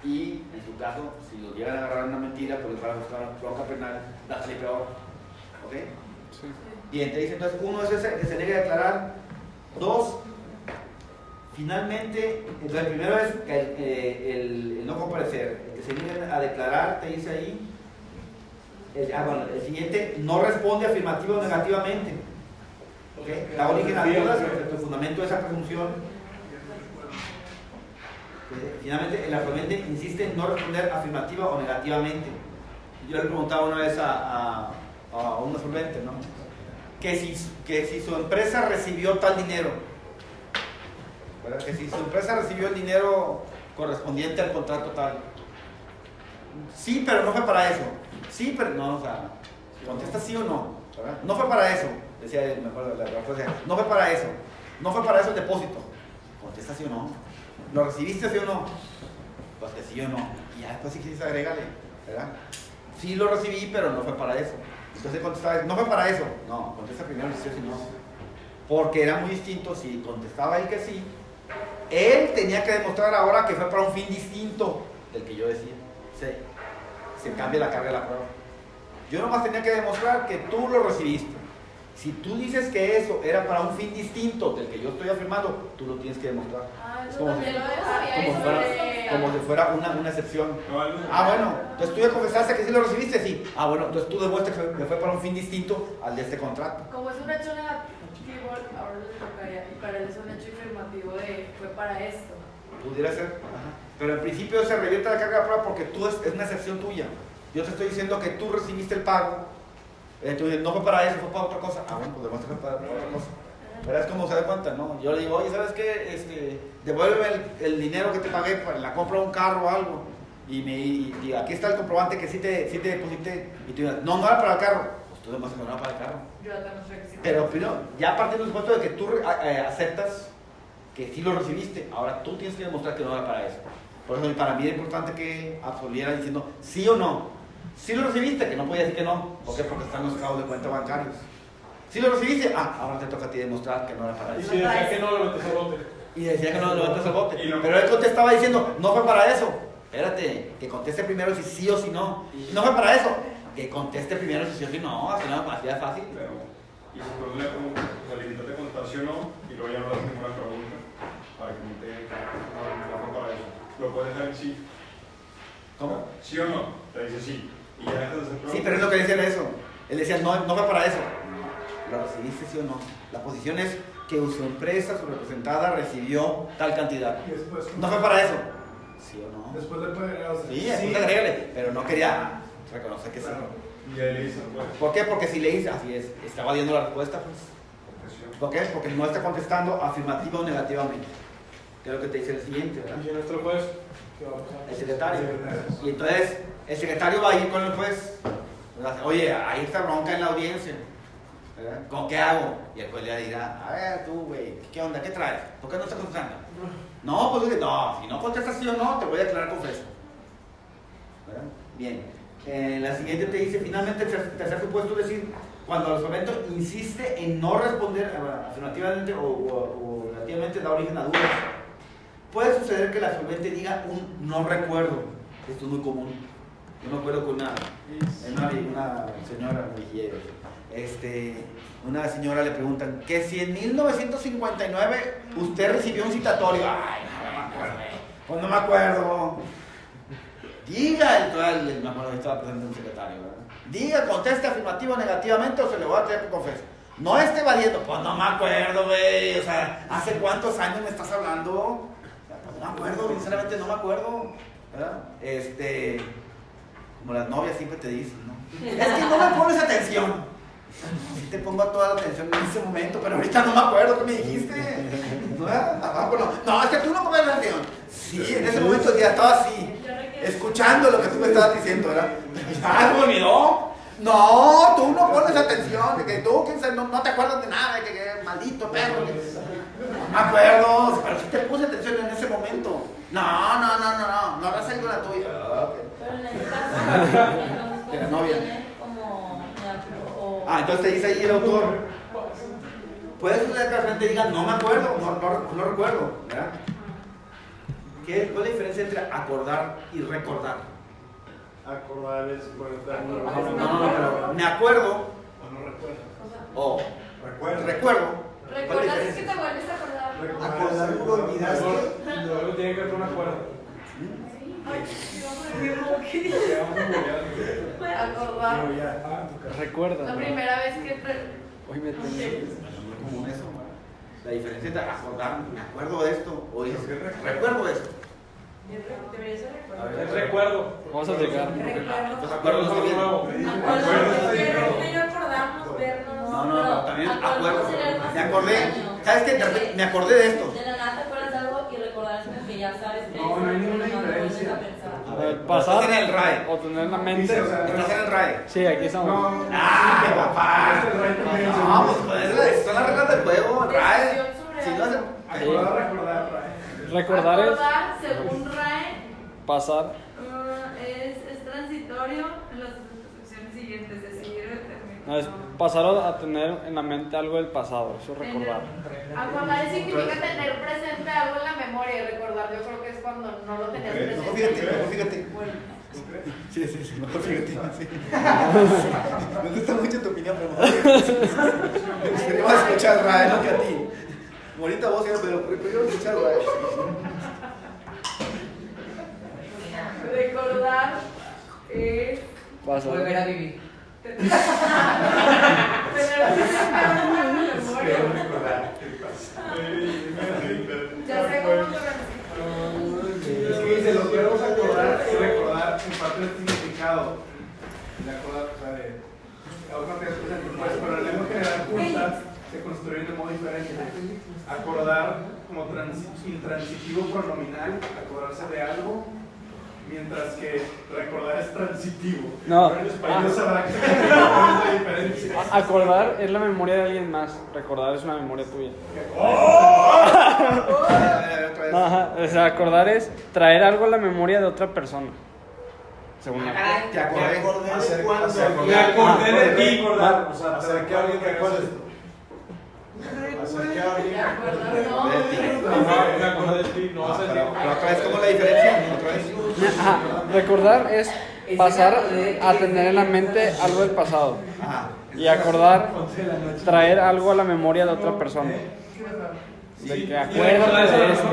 y, en su caso, si los llegan a agarrar una mentira, pues les van a buscar una bronca penal, la sale peor. ¿Ok? Sí. Bien, te dice entonces, uno es ese que se niega a declarar. Dos, finalmente, entonces el primero es el no comparecer. El que se niega a declarar, te dice ahí. El siguiente, no responde afirmativa o negativamente. ¿Okay? Da origen a dudas respecto al fundamento de esa presunción. Finalmente, el afluente insiste en no responder afirmativa o negativamente. Yo le preguntaba una vez a un afluente, ¿no? Que si su empresa recibió tal dinero, ¿verdad? Que si su empresa recibió el dinero correspondiente al contrato tal. Sí, pero no fue para eso. Sí, pero no, o sea, contesta sí o no, ¿verdad? No fue para eso, decía él, me acuerdo de la respuesta. No fue para eso. No fue para eso el depósito. Contesta sí o no. ¿Lo recibiste sí o no? Pues que sí o no. Y ya después si quieres agrégale, ¿verdad? Sí lo recibí, pero no fue para eso. Entonces contestaba, no fue para eso. No, contesta primero si sí o si no. Porque era muy distinto si contestaba él que sí. Él tenía que demostrar ahora que fue para un fin distinto del que yo decía. Se cambia la carga de la prueba. Yo nomás tenía que demostrar que tú lo recibiste. Si tú dices que eso era para un fin distinto del que yo estoy afirmando, tú lo tienes que demostrar. Es como si fuera una excepción. Bueno, entonces tú ya confesaste que sí lo recibiste, sí. Bueno, entonces tú demuestras que fue para un fin distinto al de este contrato. Como es un hecho negativo, ahora les tocaría, y para él es un hecho afirmativo de fue para esto. Pudiera ser. Ajá. Pero en principio se revierte la carga de la prueba porque tú es una excepción tuya. Yo te estoy diciendo que tú recibiste el pago. Entonces, no fue para eso, fue para otra cosa. Bueno, pues demuestra que fue para otra cosa. Pero es como se da cuenta, ¿no? Yo le digo, oye, ¿sabes qué? Devuélveme el dinero que te pagué para la compra de un carro o algo. Y aquí está el comprobante que sí te deposité. Y tú dices, no era para el carro. Pues tú demuestras que no era para el carro. Yo ya tengo requisitos. Pero ya partiendo del supuesto de que tú aceptas que sí lo recibiste, ahora tú tienes que demostrar que no era para eso. Por eso para mí era importante que absolviera diciendo sí o no. Si lo recibiste, que no podía decir que no. ¿Por qué? Porque están los estados de cuenta bancarios. Si lo recibiste, ahora te toca a ti demostrar que no era para eso. Y si decía que no lo metes al bote. Y decía que no lo metes al bote. Pero él contestaba diciendo, no fue para eso. Espérate, que conteste primero si sí o si no. No fue para eso. Que conteste primero si sí o si no. Así no, así es fácil. Pero, y después le limitas a contestar sí o no, y luego ya no le haces ninguna pregunta para que no fue para eso. Lo puedes dejar en sí. ¿Cómo? ¿Sí o no? Te dice sí. Y ya dejas de hacer preguntas. Sí, pero es lo que decía eso. Él decía, no fue para eso. ¿Lo recibiste sí o no? La posición es que su empresa, su representada, recibió tal cantidad. Y después, no fue para eso. ¿Sí o no? Después le puede agregar. Sí, después le agrégale, pero no quería reconocer que sí. Y ahí le dice, pues. ¿Por qué? Porque si le dice, así es, estaba viendo la respuesta, pues. ¿Por qué? Porque no está contestando afirmativa o negativamente. Que es lo que te dice el siguiente, ¿verdad? ¿Y si nuestro juez? ¿Qué va a pasar? El secretario. Y entonces, el secretario va a ir con el juez. Oye, ahí está bronca en la audiencia. ¿Verdad? ¿Con qué hago? Y el juez le dirá, a ver tú, güey, ¿qué onda? ¿Qué traes? ¿Por qué no estás contestando? No, pues no, si no contestas sí o no, te voy a declarar confeso. ¿Verdad? Bien. La siguiente te dice, finalmente, el tercer supuesto es decir, cuando el absolvente insiste en no responder afirmativamente o negativamente, da origen a dudas. Puede suceder que el absolvente diga un no recuerdo. Esto es muy común. Yo me acuerdo con una señora, una señora le preguntan que si en 1959 usted recibió un citatorio. Ay, no me acuerdo. Pues no me acuerdo. Diga, me acuerdo que estaba presente un secretario, ¿verdad? Diga, conteste afirmativo o negativamente o se le voy a tener que confesar. No esté valiendo, pues no me acuerdo, güey. O sea, ¿hace cuántos años me estás hablando? No me acuerdo, sinceramente no me acuerdo, ¿verdad? Como las novias siempre te dicen, ¿no? Es que no me pones atención. Sí te pongo toda la atención en ese momento, pero ahorita no me acuerdo qué me dijiste. No, es que tú no me pones atención. Sí, en ese momento ya estaba así, escuchando lo que tú me estabas diciendo, ¿verdad? Ya me olvidó. No, tú no pones atención, de que tú no te acuerdas de nada, de que maldito perro. No me acuerdo, pero sí te puse atención en ese momento. No hagas algo la tuya. Pero en este caso, de la novia. Como entonces te dice ahí el autor. Puedes usar que la gente diga, no me acuerdo, no recuerdo, ¿verdad? ¿Cuál es la diferencia entre acordar y recordar? Acordar es conectar. No, pero me acuerdo O no recuerdo. o recuerdo. ¿Recuerdas es que te vuelves a acordar? Acordar lo olvidaste. Luego tiene que ver con un acuerdo. Acordar. Recuerda. La primera vez que Hoy me tengo. Como eso. La diferencia entre acordar, me acuerdo de esto, o recuerdo de esto. Debería ser recuerdo. Es recuerdo. Vamos a llegar. Los acuerdos no bien. Acuerdo yo acordamos vernos. No, también acuerdo. Me acordé. Años. ¿Sabes qué? De repente me acordé de esto. De la nada te acuerdas de algo y recordar es como que ya sabes que No hay ninguna diferencia. Pasar Estás en el RAE. o tener en la mente. Estás en el RAE. Sí, aquí estamos. ¡Ah, papá! No, pues son las reglas del juego, RAE. Si no hace... Recordar es acordar, según RAE, pasar. es transitorio en las excepciones siguientes, es decir, No, es pasar a tener en la mente algo del pasado, eso es recordar. Acordar significa tener presente algo en la memoria y recordar yo creo que es cuando no lo tenías presente. Mejor fíjate. Bueno. Sí, mejor fíjate. Sí. Me gusta mucho tu opinión, pero me gustaría más escuchar RAE, no que a ti. Bonita voz, pero prefiero escuchar RAE. Recordar es Pasar. Volver a vivir. tener ya sé cómo Es que dice, lo que vamos a acordar y recordar en parte del significado. De acordar, o sea, de algo que es presente, pues, pero en la lengua general culta se construye de modo diferente. Acordar como intransitivo pronominal, acordarse de algo, mientras que recordar es transitivo. No. Pero en español sabrá que es la diferencia. Acordar es la memoria de alguien más, recordar es una memoria tuya. Ajá, o sea, acordar es traer algo a la memoria de otra persona. Según la... Te acordé. Me acordé de ti. O sea, hacer que alguien recuerde esto. Hacer que alguien Me acuerdo de ti, no vas a decir. Pero otra vez, ¿cómo es la diferencia? Otra vez. Ajá, recordar es pasar a tener en la mente algo del pasado. Ajá. Y acordar, traer algo a la memoria de otra persona. De que acuérdate de esto.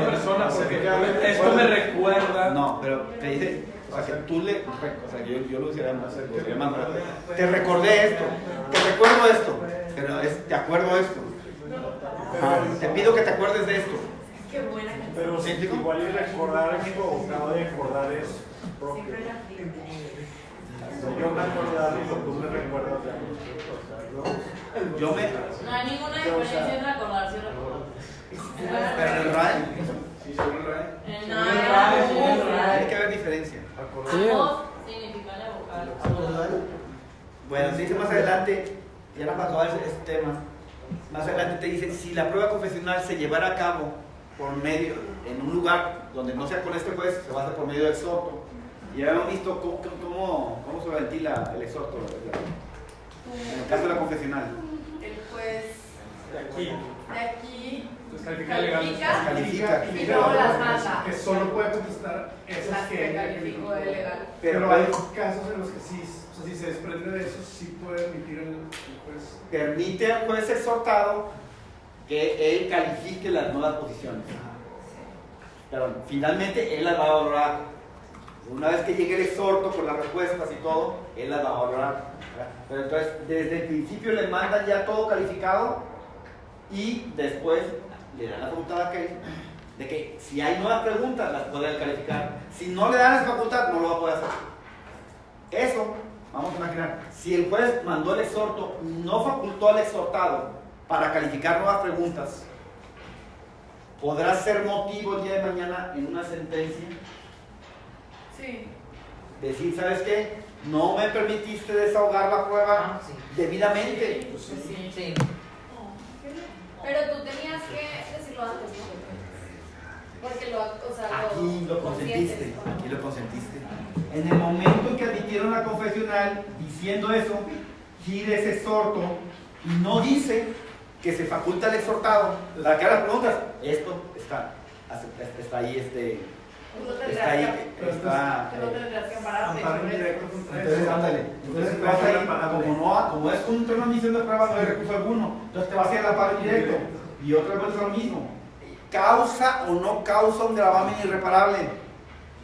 Esto me recuerda. No, pero te dice, o sea, que tú le, o sea, yo lo usaría más, te recordé esto, te recuerdo esto, pero te acuerdo esto. Te pido que te acuerdes de esto. Qué buena. Pero sí, igual y recordar equivocado de acordar es propio. Yo me acuerdo de algo, tú me recuerdas de algo. Yo me... No hay ninguna diferencia entre acordar, ¿sí o recordar? Pero en el RAE, Sí, según el RAE. No, tiene que haber diferencia. Sí. ambos significan evocar. Bueno, se dice más adelante, ya no para acabar este tema, más adelante te dice, si la prueba confesional se llevara a cabo por medio, en un lugar donde no sea con este juez, se va a hacer por medio del exhorto. Y ya hemos visto cómo se ventila el exhorto, en el caso de la confesional. El juez de aquí Califica. y luego las manda. Que solo puede contestar esas Las que que calificó de legal. Pero hay casos en los que sí, o sea, si se desprende de eso, sí puede emitir el juez. Permite al juez exhortado que él califique las nuevas posiciones. Pero finalmente él las va a valorar. Una vez que llegue el exhorto con las respuestas y todo, él las va a valorar. ¿Verdad? Pero entonces, desde el principio le mandan ya todo calificado y después le dan la facultad a aquel de que si hay nuevas preguntas las puede calificar. Si no le dan esa facultad, no lo va a poder hacer. Eso, vamos a imaginar, si el juez mandó el exhorto, no facultó al exhortado para calificar nuevas preguntas, ¿podrá ser motivo el día de mañana en una sentencia? Sí. Decir, ¿sabes qué? no me permitiste desahogar la prueba debidamente. Sí. Pero tú tenías que decirlo antes, ¿no? Porque aquí lo consentiste. En el momento en que admitieron la confesional diciendo eso, Gires exhorto y no dice que se faculta al exhortado. Para que haga las preguntas, esto está ahí, está ahí, está. Que no tendrás que ampararte. Entonces, ándale. Entonces, vas a ir, como es un tema de admisión de prueba, no hay recurso alguno. Entonces, te vas a ir al amparo indirecto. Y otra vez lo mismo. ¿Causa o no causa un gravamen irreparable?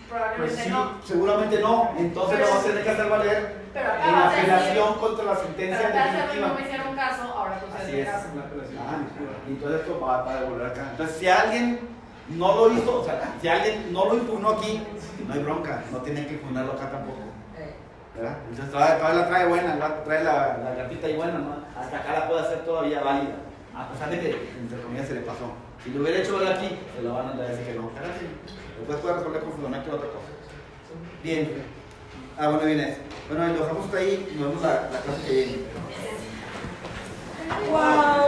Probablemente pues sí, no. Seguramente no. Entonces lo vas a tener que hacer valer pero en la apelación contra la sentencia definitiva. No me hicieron caso, ahora tú Así haces es. caso. Y entonces esto va a devolver acá. Entonces, si alguien no lo hizo, o sea, si alguien no lo impugnó aquí, no hay bronca, no tienen que impugnarlo acá tampoco. ¿Verdad? Entonces todavía la trae buena, trae la cartita ahí buena, ¿no? Hasta acá la puede hacer todavía válida, a pesar de que, entre comillas, se le pasó. Si lo hubiera hecho ver aquí, se lo van a decir que no. Después puede resolver con fundamento otra cosa. Bien. Bueno, viene. Bueno, lo dejamos hasta ahí y nos vemos la clase que viene. ¡Wow!